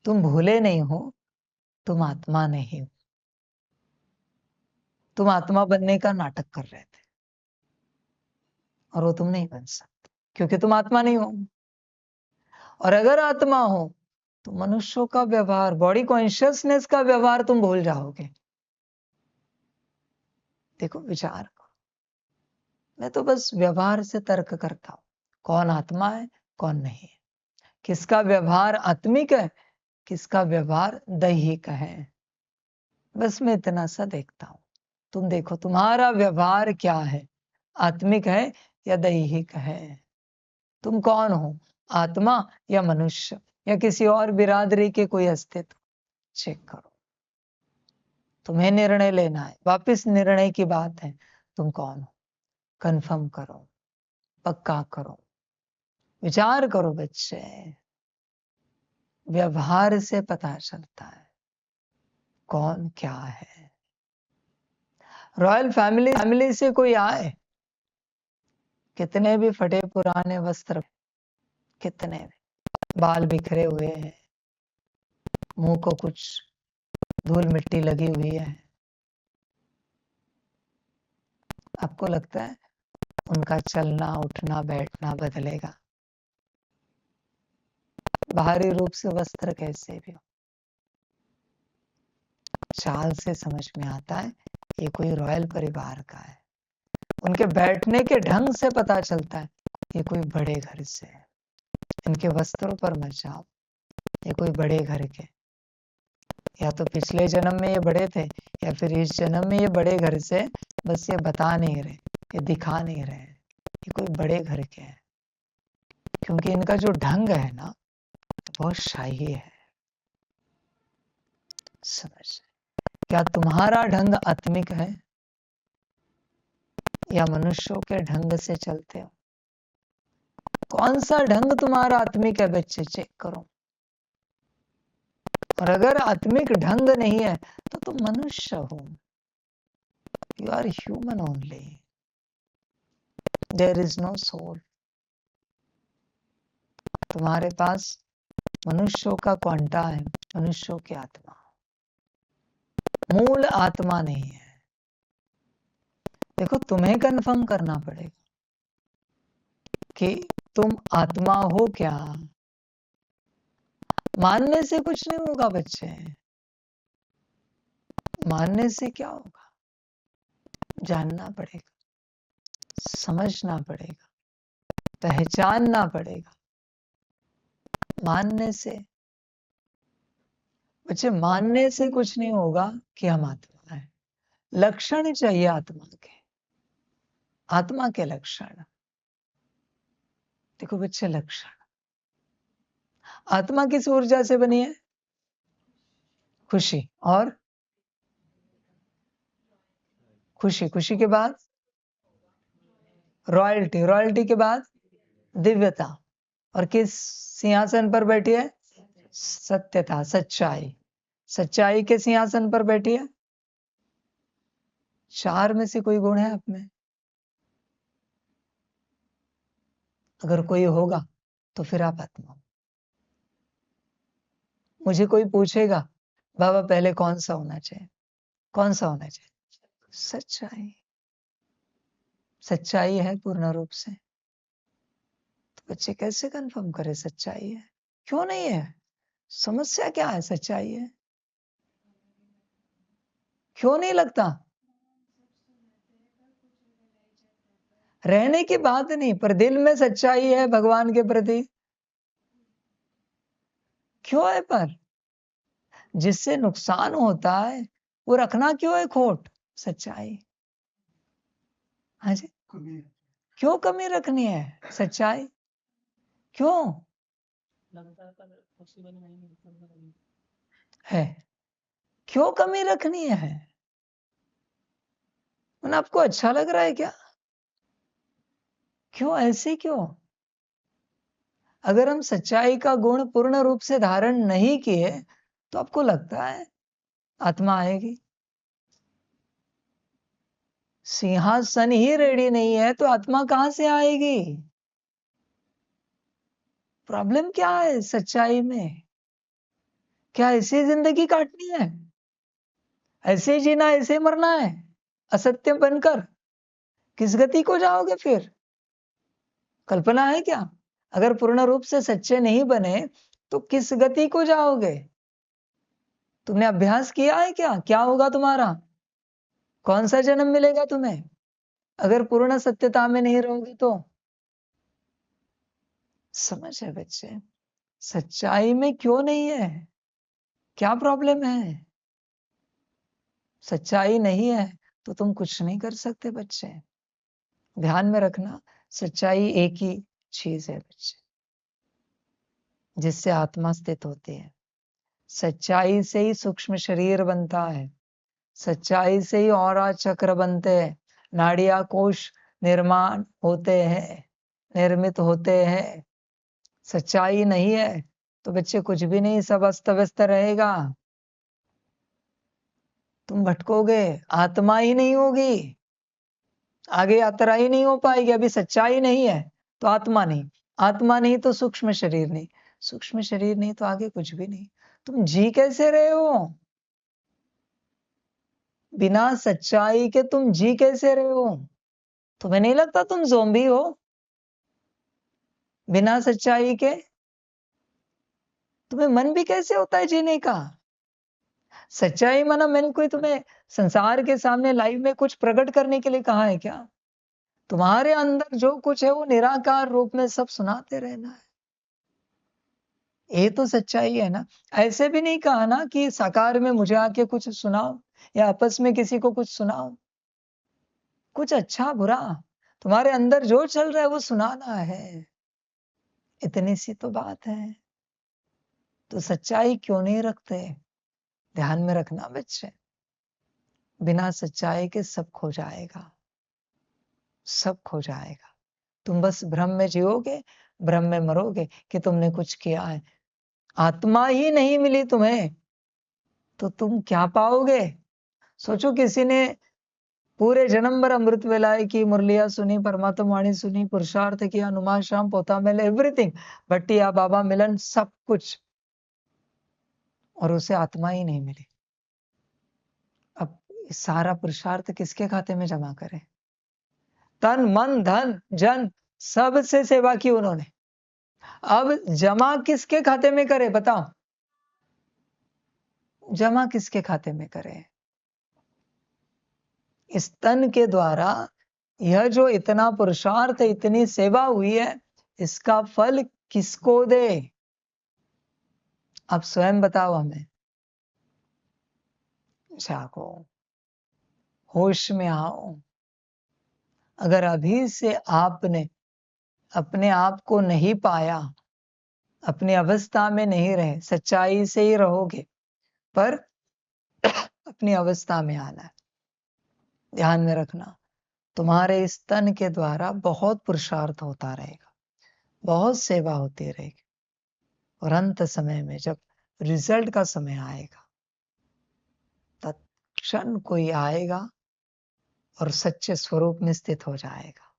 Speaker 1: तुम भूले नहीं हो, तुम आत्मा नहीं हो। तुम आत्मा बनने का नाटक कर रहे थे और वो तुम नहीं बन सकते क्योंकि तुम आत्मा नहीं हो। और अगर आत्मा हो तो मनुष्यों का व्यवहार, बॉडी कॉन्शियसनेस का व्यवहार तुम भूल जाओगे। देखो विचार को, मैं तो बस व्यवहार से तर्क करता हूं, कौन आत्मा है कौन नहीं है, किसका व्यवहार आत्मिक है, किसका व्यवहार दैहिक है। बस मैं इतना सा देखता हूं। तुम देखो तुम्हारा व्यवहार क्या है, आत्मिक है या दैहिक है? तुम कौन हो, आत्मा या मनुष्य या किसी और बिरादरी के कोई अस्तित्व? चेक करो। तुम्हें निर्णय लेना है, वापस निर्णय की बात है। तुम कौन हो? कंफर्म करो, पक्का करो, विचार करो बच्चे। व्यवहार से पता चलता है कौन क्या है। रॉयल फैमिली से कोई आए, कितने भी फटे पुराने वस्त्र, कितने भी बाल बिखरे हुए हैं, मुंह को कुछ धूल मिट्टी लगी हुई है, आपको लगता है उनका चलना उठना बैठना बदलेगा? बाहरी रूप से वस्त्र कैसे भी हो, चाल से समझ में आता है ये कोई रॉयल परिवार का है। उनके बैठने के ढंग से पता चलता है ये कोई बड़े घर से है। इनके वस्त्रों पर मत जाओ, ये कोई बड़े घर के, या तो पिछले जन्म में ये बड़े थे या फिर इस जन्म में ये बड़े घर से, बस ये बता नहीं रहे, ये दिखा नहीं रहे, ये कोई बड़े घर के हैं। क्योंकि इनका जो ढंग है ना बहुत शाही है। समझ, क्या तुम्हारा ढंग आत्मिक है या मनुष्यों के ढंग से चलते हो? कौन सा ढंग तुम्हारा आत्मिक है बच्चे, चेक करो। और अगर आत्मिक ढंग नहीं है तो तुम मनुष्य हो। You are human only, there is no soul. तुम्हारे पास मनुष्यों का क्वांटा है, मनुष्यों की आत्मा, मूल आत्मा नहीं है। देखो तुम्हें कंफर्म करना पड़ेगा कि तुम आत्मा हो क्या। मानने से कुछ नहीं होगा बच्चे, मानने से क्या होगा, जानना पड़ेगा, समझना पड़ेगा, पहचानना पड़ेगा। मानने से बच्चे, मानने से कुछ नहीं होगा कि हम आत्मा है। लक्षण चाहिए आत्मा के, आत्मा के लक्षण। देखो बच्चे, लक्षण, आत्मा किस ऊर्जा से बनी है? खुशी। और खुशी, खुशी के बाद रॉयल्टी, रॉयल्टी के बाद दिव्यता। और किस सिंहासन पर बैठी है? सत्यता, सच्चाई, सच्चाई के सिंहासन पर बैठी है। चार में से कोई गुण है आप में? अगर कोई होगा तो फिर आप आत्मा हो। मुझे कोई पूछेगा बाबा पहले कौन सा होना चाहिए, कौन सा होना चाहिए? सच्चाई। सच्चाई है पूर्ण रूप से, तो बच्चे कैसे कंफर्म करे सच्चाई है? क्यों नहीं है? समस्या क्या है? सच्चाई है, क्यों नहीं लगता? रहने की बात नहीं, पर दिल में सच्चाई है भगवान के प्रति, क्यों है? पर जिससे नुकसान होता है वो रखना क्यों है खोट? सच्चाई। हाँ जी, क्यों कमी रखनी है? सच्चाई क्यों है? क्यों कमी रखनी है? उन आपको अच्छा लग रहा है क्या? क्यों, ऐसे क्यों? अगर हम सच्चाई का गुण पूर्ण रूप से धारण नहीं किए तो आपको लगता है आत्मा आएगी? सिंहासन ही रेडी नहीं है तो आत्मा कहां से आएगी? प्रॉब्लम क्या है सच्चाई में? क्या ऐसी जिंदगी काटनी है? ऐसे जीना, ऐसे मरना है असत्य बनकर? किस गति को जाओगे फिर? कल्पना है क्या? अगर पूर्ण रूप से सच्चे नहीं बने तो किस गति को जाओगे? तुमने अभ्यास किया है क्या? क्या होगा तुम्हारा? कौन सा जन्म मिलेगा तुम्हें अगर पूर्ण सत्यता में नहीं रहोगे तो? समझ है बच्चे, सच्चाई में क्यों नहीं है? क्या प्रॉब्लम है? सच्चाई नहीं है तो तुम कुछ नहीं कर सकते बच्चे। ध्यान में रखना, सच्चाई एक ही चीज है बच्चे जिससे आत्मा स्थित होती है। सच्चाई से ही सूक्ष्म शरीर बनता है, सच्चाई से ही औरा चक्र बनते हैं, नाड़िया कोश निर्माण होते हैं, निर्मित होते हैं। सच्चाई नहीं है तो बच्चे कुछ भी नहीं, सब अस्त व्यस्त रहेगा, तुम भटकोगे, आत्मा ही नहीं होगी, आगे यात्रा ही नहीं हो पाएगी। अभी सच्चाई नहीं है तो आत्मा नहीं, आत्मा नहीं तो सूक्ष्म शरीर नहीं, सूक्ष्म शरीर नहीं तो आगे कुछ भी नहीं। तुम जी कैसे रहे हो? बिना सच्चाई के तुम जी कैसे रहे हो? तुम्हें नहीं लगता तुम ज़ोंबी हो बिना सच्चाई के? तुम्हें मन भी कैसे होता है जीने का? सच्चाई माना मैंने कोई तुम्हें संसार के सामने लाइव में कुछ प्रकट करने के लिए कहा है क्या? तुम्हारे अंदर जो कुछ है वो निराकार रूप में सब सुनाते रहना है, ये तो सच्चाई है ना। ऐसे भी नहीं कहा ना कि साकार में मुझे आके कुछ सुनाओ या आपस में किसी को कुछ सुनाओ, कुछ अच्छा बुरा तुम्हारे अंदर जो चल रहा है वो सुनाना है। इतनी सी तो बात है, तो सच्चाई क्यों नहीं रखते? ध्यान में रखना बच्चे, बिना सच्चाई के सब खो जाएगा, सब खो जाएगा। तुम बस भ्रम में जियोगे, भ्रम में मरोगे कि तुमने कुछ किया है। आत्मा ही नहीं मिली तुम्हें तो तुम क्या पाओगे? सोचो, किसी ने पूरे जन्म भर अमृत वेलाएं की, मुरलिया सुनी, परमात्मा वाणी सुनी, पुरुषार्थ किया, नुमा शाम पोता मेल, एवरीथिंग, भट्टिया बाबा मिलन, सब कुछ, और उसे आत्मा ही नहीं मिली। अब सारा पुरुषार्थ किसके खाते में जमा करे? तन मन धन जन सब से सेवा की उन्होंने, अब जमा किसके खाते में करे बताओ? जमा किसके खाते में करे? इस तन के द्वारा यह जो इतना पुरुषार्थ, इतनी सेवा हुई है, इसका फल किसको दे? अब स्वयं बताओ हमें। जागो, होश में आओ। अगर अभी से आपने अपने आप को नहीं पाया, अपनी अवस्था में नहीं रहे, सच्चाई से ही रहोगे, पर अपनी अवस्था में आना है। ध्यान में रखना, तुम्हारे इस तन के द्वारा बहुत पुरुषार्थ होता रहेगा, बहुत सेवा होती रहेगी, और अंत समय में जब रिजल्ट का समय आएगा, तत्क्षण कोई आएगा और सच्चे स्वरूप में स्थित हो जाएगा।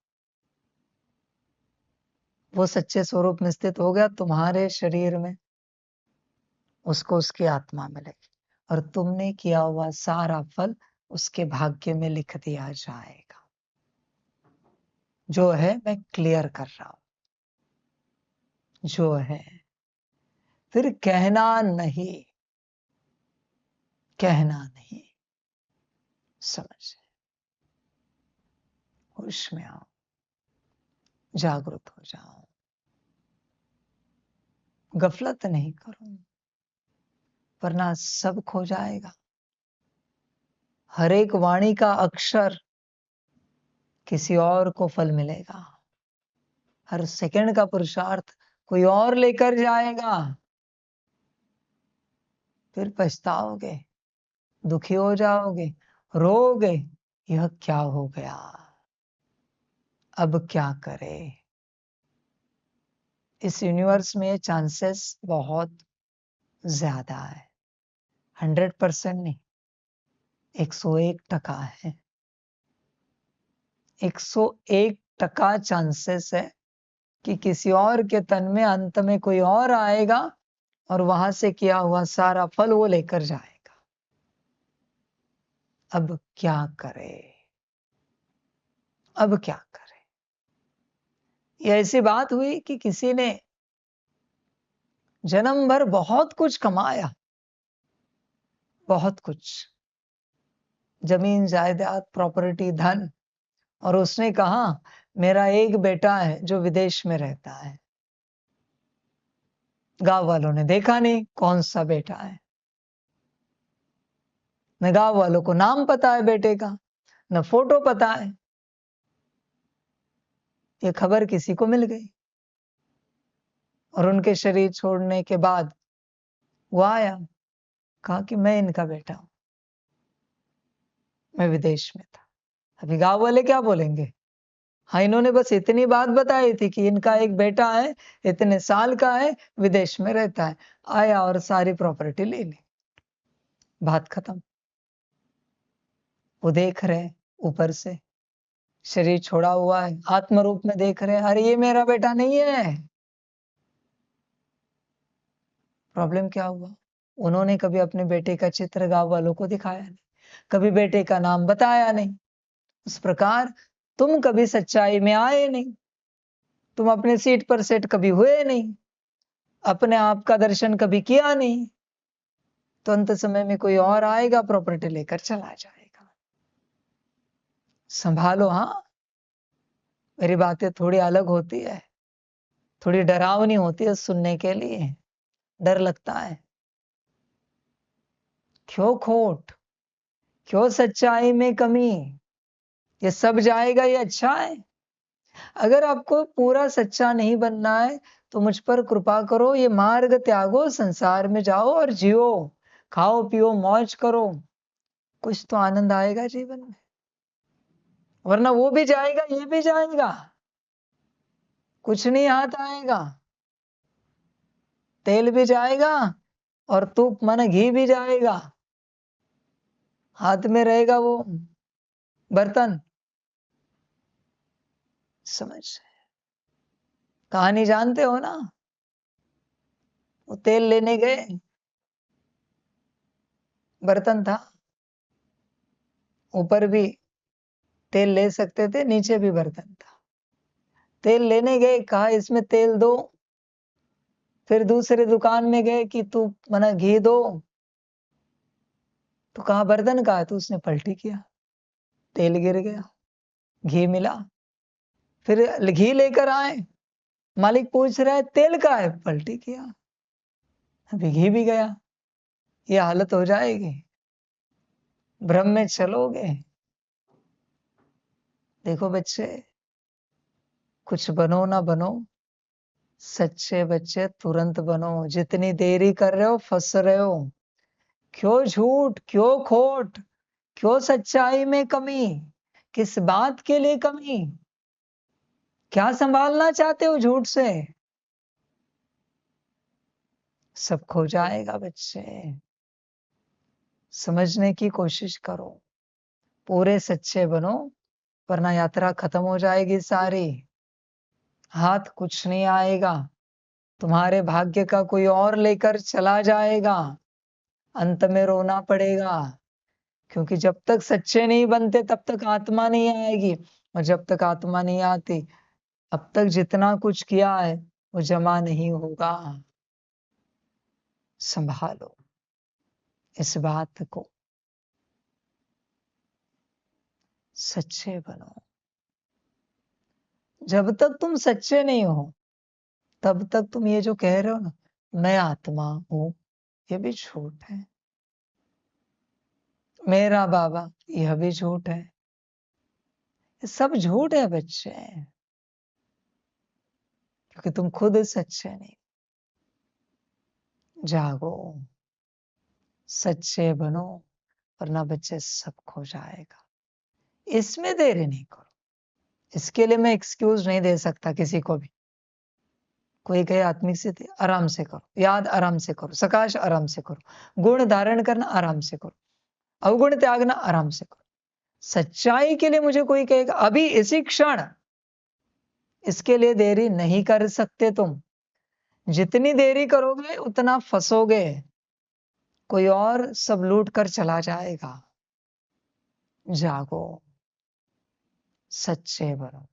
Speaker 1: वो सच्चे स्वरूप में स्थित हो गया तुम्हारे शरीर में, उसको उसकी आत्मा मिलेगी, और तुमने किया हुआ सारा फल उसके भाग्य में लिख दिया जाएगा। जो है मैं क्लियर कर रहा हूं, जो है, फिर कहना नहीं, कहना नहीं। समझ, होश में आओ, जागरूक हो जाओ, गफलत नहीं करो, वरना सब खो जाएगा। हर एक वाणी का अक्षर किसी और को फल मिलेगा, हर सेकंड का पुरुषार्थ कोई और लेकर जाएगा। फिर पछताओगे, दुखी हो जाओगे, रोगे, यह क्या हो गया, अब क्या करे? इस यूनिवर्स में चांसेस बहुत ज्यादा है, 100% नहीं, 101% है। 101% चांसेस है कि किसी और के तन में अंत में कोई और आएगा और वहां से किया हुआ सारा फल वो लेकर जाएगा। अब क्या करे, अब क्या करे? ये ऐसी बात हुई कि किसी ने जन्म भर बहुत कुछ कमाया, बहुत कुछ, जमीन जायदाद प्रॉपर्टी धन, और उसने कहा मेरा एक बेटा है जो विदेश में रहता है। गांव वालों ने देखा नहीं कौन सा बेटा है, न गांव वालों को नाम पता है बेटे का, न फोटो पता है। ये खबर किसी को मिल गई, और उनके शरीर छोड़ने के बाद वो आया, कहा कि मैं इनका बेटा हूं, मैं विदेश में था। अभी गांव वाले क्या बोलेंगे? हाँ, इन्होंने बस इतनी बात बताई थी कि इनका एक बेटा है, इतने साल का है, विदेश में रहता है। आया और सारी प्रॉपर्टी ले ली, बात खत्म। वो देख रहे ऊपर से, शरीर छोड़ा हुआ है, आत्म रूप में देख रहे, अरे ये मेरा बेटा नहीं है। प्रॉब्लम क्या हुआ? उन्होंने कभी अपने बेटे का चित्र गांव वालों को दिखाया नहीं, कभी बेटे का नाम बताया नहीं। उस प्रकार तुम कभी सच्चाई में आए नहीं, तुम अपने सीट पर सेट कभी हुए नहीं, अपने आप का दर्शन कभी किया नहीं, तो अंत समय में कोई और आएगा, प्रॉपर्टी लेकर चला जाएगा। संभालो, हाँ। मेरी बातें थोड़ी अलग होती है, थोड़ी डरावनी होती है सुनने के लिए, डर लगता है। क्यों खोट, क्यों सच्चाई में कमी? ये सब जाएगा, ये अच्छा है। अगर आपको पूरा सच्चा नहीं बनना है तो मुझ पर कृपा करो, ये मार्ग त्यागो, संसार में जाओ और जियो, खाओ पियो मौज करो, कुछ तो आनंद आएगा जीवन में, वरना वो भी जाएगा ये भी जाएगा, कुछ नहीं हाथ आएगा। तेल भी जाएगा और तुप मन घी भी जाएगा, हाथ में रहेगा वो बर्तन। समझ कहानी जानते हो ना? वो तेल लेने गए, बर्तन था, ऊपर भी तेल ले सकते थे, नीचे भी बर्तन था। तेल लेने गए, कहा इसमें तेल दो। फिर दूसरे दुकान में गए कि तू मना घी दो, तो कहा बर्तन का है, तो उसने पलटी किया, तेल गिर गया, घी मिला। फिर घी लेकर आए, मालिक पूछ रहा है तेल का है, पलटी किया, अभी घी भी गया। ये हालत हो जाएगी, भ्रम में चलोगे। देखो बच्चे, कुछ बनो ना बनो, सच्चे बच्चे तुरंत बनो। जितनी देरी कर रहे हो फंस रहे हो। क्यों झूठ, क्यों खोट, क्यों सच्चाई में कमी, किस बात के लिए कमी, क्या संभालना चाहते हो झूठ से? सब खो जाएगा बच्चे, समझने की कोशिश करो, पूरे सच्चे बनो, वरना यात्रा खत्म हो जाएगी सारी, हाथ कुछ नहीं आएगा, तुम्हारे भाग्य का कोई और लेकर चला जाएगा, अंत में रोना पड़ेगा। क्योंकि जब तक सच्चे नहीं बनते तब तक आत्मा नहीं आएगी, और जब तक आत्मा नहीं आती अब तक जितना कुछ किया है वो जमा नहीं होगा। संभालो इस बात को, सच्चे बनो। जब तक तुम सच्चे नहीं हो तब तक तुम ये जो कह रहे हो ना मैं आत्मा हूं, ये भी झूठ है। मेरा बाबा, यह भी झूठ है। ये सब झूठ है बच्चे, क्योंकि तुम खुद सच्चे नहीं। जागो, सच्चे बनो, वरना बच्चे सब खो जाएगा। इसमें देरी नहीं करो। इसके लिए मैं एक्सक्यूज नहीं दे सकता किसी को भी। कोई कहे आत्मिक स्थिति, आराम से करो, याद आराम से करो, सकाश आराम से करो, गुण धारण करना आराम से करो, अवगुण त्यागना आराम से करो। सच्चाई के लिए मुझे कोई कहेगा अभी इसी क्षण, इसके लिए देरी नहीं कर सकते तुम। जितनी देरी करोगे उतना फंसोगे, कोई और सब लूट कर चला जाएगा। जागो, सच्चे बनो,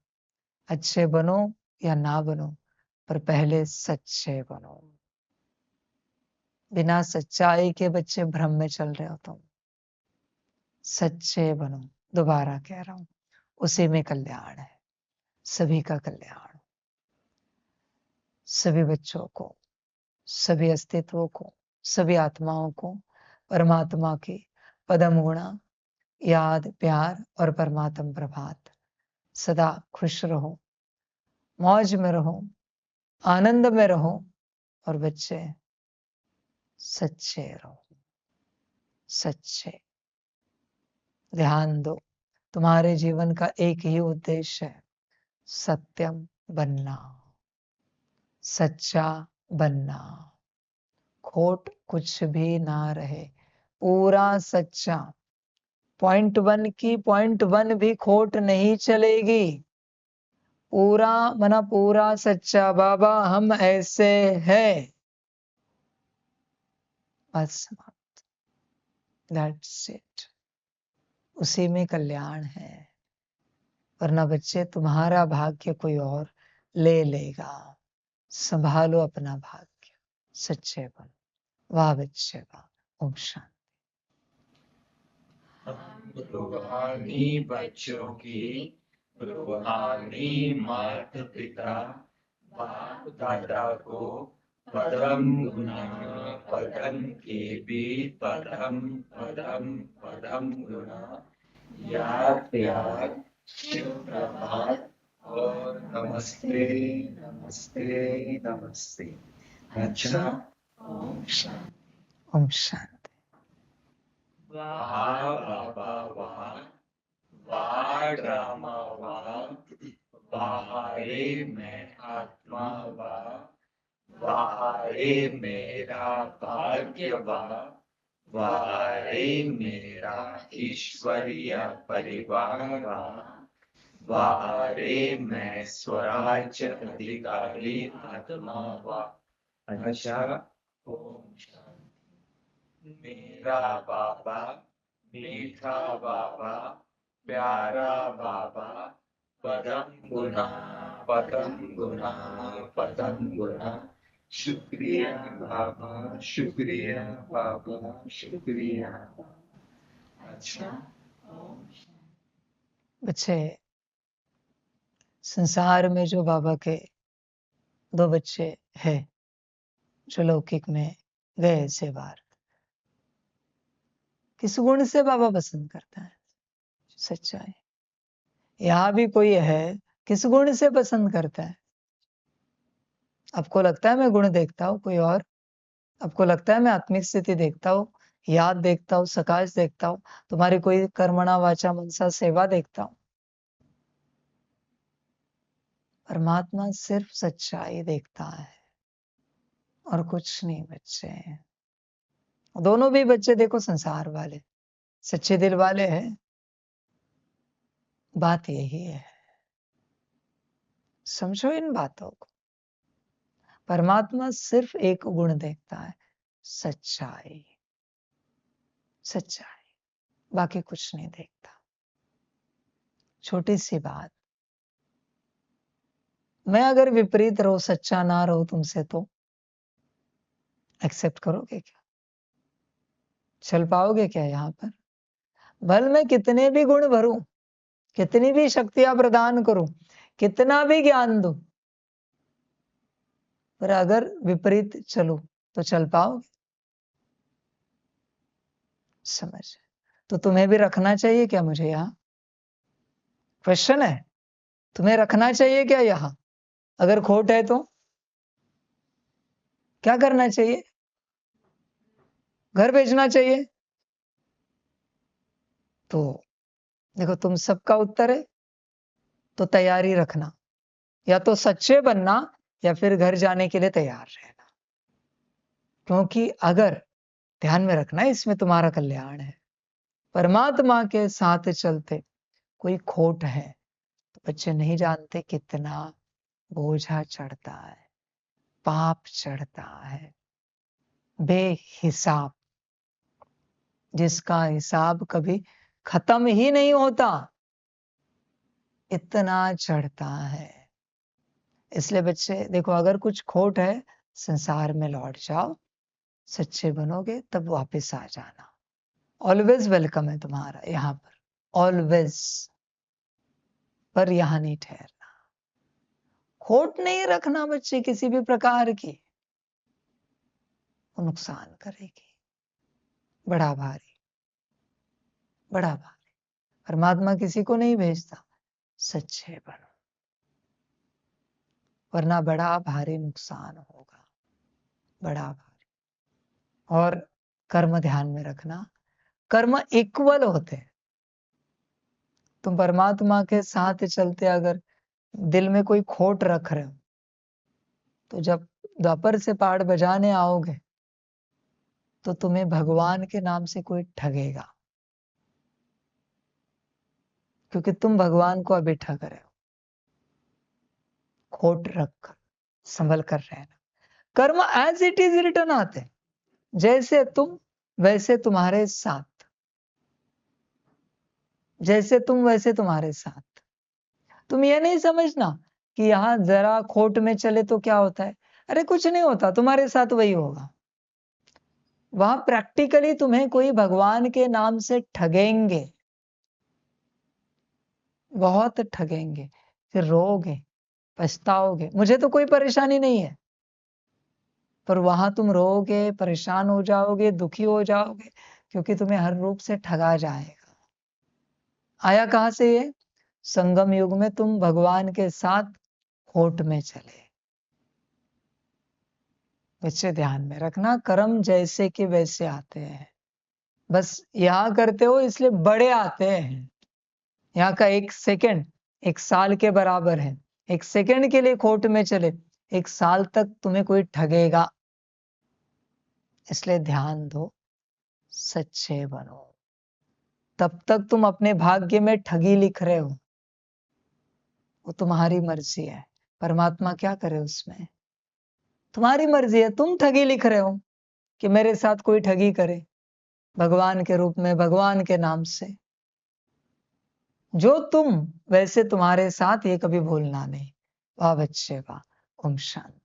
Speaker 1: अच्छे बनो या ना बनो, पर पहले सच्चे बनो। बिना सच्चाई के बच्चे भ्रम में चल रहे हो तुम। सच्चे बनो, दोबारा कह रहा हूं, उसी में कल्याण है, सभी का कल्याण। सभी बच्चों को, सभी अस्तित्वों को, सभी आत्माओं को परमात्मा की पदम गुणा याद, प्यार और परमात्म प्रभात। सदा खुश रहो, मौज में रहो, आनंद में रहो, और बच्चे सच्चे रहो, सच्चे। ध्यान दो, तुम्हारे जीवन का एक ही उद्देश्य है, सत्यम बनना, सच्चा बनना, खोट कुछ भी ना रहे, पूरा सच्चा। पॉइंट वन की पॉइंट वन भी खोट नहीं चलेगी, पूरा मना पूरा सच्चा। बाबा हम ऐसे हैं, बस, दैट्स इट। उसी में कल्याण है, वरना बच्चे तुम्हारा भाग्य कोई और ले लेगा। संभालो अपना भाग्य, सच्चे बनो। वाह बच्चे वाह, ओम शांति।
Speaker 2: रूहानी बच्चों की रूहानी माता पिता बाप दादा को पदम गुना पदम के भी पदम पदम पदम गुना याद प्यार सुप्रभात और नमस्ते नमस्ते नमस्ते। अच्छा, ओम शांति।
Speaker 1: ओम शांति।
Speaker 2: वाह बाबा वाह, वाह ड्रामा वाह, वाह रे मैं आत्मा वाह, वाह रे मेरा भाग्य वाह, वाह रे मेरा ईश्वरीय परिवार वाह, वाह रे मैं स्वराज्य अधिकारी आत्मा वाह। अच्छा, ओम शांति। मेरा बाबा, मीठा बाबा, प्यारा बाबा, परम गुना, परम गुना, परम गुना। शुक्रिया बाबा, शुक्रिया बाबा, शुक्रिया। अच्छा,
Speaker 1: बच्चे, संसार में जो बाबा के 2 बच्चे हैं जो लौकिक में गए से बाहर, किस गुण से बाबा पसंद करता है? सच्चाई। यहाँ भी कोई है, किस गुण से पसंद करता है? आपको लगता है मैं गुण देखता हूँ कोई और? आपको लगता है मैं आत्मिक स्थिति देखता हूँ, याद देखता हूँ, सकाश देखता हूँ, तुम्हारी कोई कर्मणा वाचा मनसा सेवा देखता हूँ? परमात्मा सिर्फ सच्चाई देखता है और कुछ नहीं बच्चे। दोनों भी बच्चे देखो संसार वाले, सच्चे दिल वाले हैं। बात यही है, समझो इन बातों को। परमात्मा सिर्फ एक गुण देखता है, सच्चाई। सच्चाई, बाकी कुछ नहीं देखता। छोटी सी बात, मैं अगर विपरीत रहूं, सच्चा ना रहूं तुमसे, तो एक्सेप्ट करोगे क्या? चल पाओगे क्या यहाँ पर? भल मैं कितने भी गुण भरूं, कितनी भी शक्तियां प्रदान करूं, कितना भी ज्ञान दूं, पर अगर विपरीत चलो तो चल पाओगे? समझ? तो तुम्हें भी रखना चाहिए क्या मुझे यहाँ? क्वेश्चन है, तुम्हें रखना चाहिए क्या यहाँ? अगर खोट है तो क्या करना चाहिए? घर भेजना चाहिए? तो देखो, तुम सबका उत्तर है, तो तैयारी रखना, या तो सच्चे बनना या फिर घर जाने के लिए तैयार रहना। क्योंकि अगर, ध्यान में रखना, इसमें तुम्हारा कल्याण है। परमात्मा के साथ चलते कोई खोट है तो बच्चे नहीं जानते कितना बोझा चढ़ता है, पाप चढ़ता है बेहिसाब, जिसका हिसाब कभी खत्म ही नहीं होता, इतना चढ़ता है। इसलिए बच्चे देखो, अगर कुछ खोट है, संसार में लौट जाओ, सच्चे बनोगे तब वापस आ जाना। ऑलवेज वेलकम है तुम्हारा यहाँ पर, ऑलवेज। पर यहाँ नहीं ठहरना, खोट नहीं रखना बच्चे किसी भी प्रकार की, वो नुकसान करेगी। बड़ा भारी, बड़ा भारी। परमात्मा किसी को नहीं भेजता, सच्चे बनो, वरना बड़ा भारी नुकसान होगा, बड़ा भारी। और कर्म ध्यान में रखना, कर्म इक्वल होते हैं। तुम परमात्मा के साथ चलते अगर दिल में कोई खोट रख रहे हो, तो जब द्वापर से पहाड़ बजाने आओगे तो तुम्हें भगवान के नाम से कोई ठगेगा, क्योंकि तुम भगवान को अभी ठग रहे हो। खोट रख कर संभल कर रहना। कर्म एज इट इज रिटर्न आते, जैसे तुम वैसे तुम्हारे साथ, जैसे तुम वैसे तुम्हारे साथ। तुम ये नहीं समझना कि यहां जरा खोट में चले तो क्या होता है। अरे कुछ नहीं होता, तुम्हारे साथ वही होगा। वहां प्रैक्टिकली तुम्हें कोई भगवान के नाम से ठगेंगे, बहुत ठगेंगे, फिर रोओगे, पछताओगे। मुझे तो कोई परेशानी नहीं है, पर वहां तुम रोओगे, परेशान हो जाओगे, दुखी हो जाओगे, क्योंकि तुम्हें हर रूप से ठगा जाएगा। आया कहां से ये? संगम युग में तुम भगवान के साथ खोट में चले। इसे ध्यान में रखना, कर्म जैसे के वैसे आते हैं। बस यहां करते हो इसलिए बड़े आते हैं। यहाँ का 1 सेकंड 1 साल के बराबर है। 1 सेकंड के लिए खोट में चले, 1 साल तक तुम्हें कोई ठगेगा। इसलिए ध्यान दो, सच्चे बनो। तब तक तुम अपने भाग्य में ठगी लिख रहे हो, वो तुम्हारी मर्जी है। परमात्मा क्या करे उसमें? तुम्हारी मर्जी है। तुम ठगी लिख रहे हो कि मेरे साथ कोई ठगी करे, भगवान के रूप में, भगवान के नाम से। जो तुम वैसे तुम्हारे साथ, ये कभी भूलना नहीं। वाह बच्चे वाह। ओम शांति।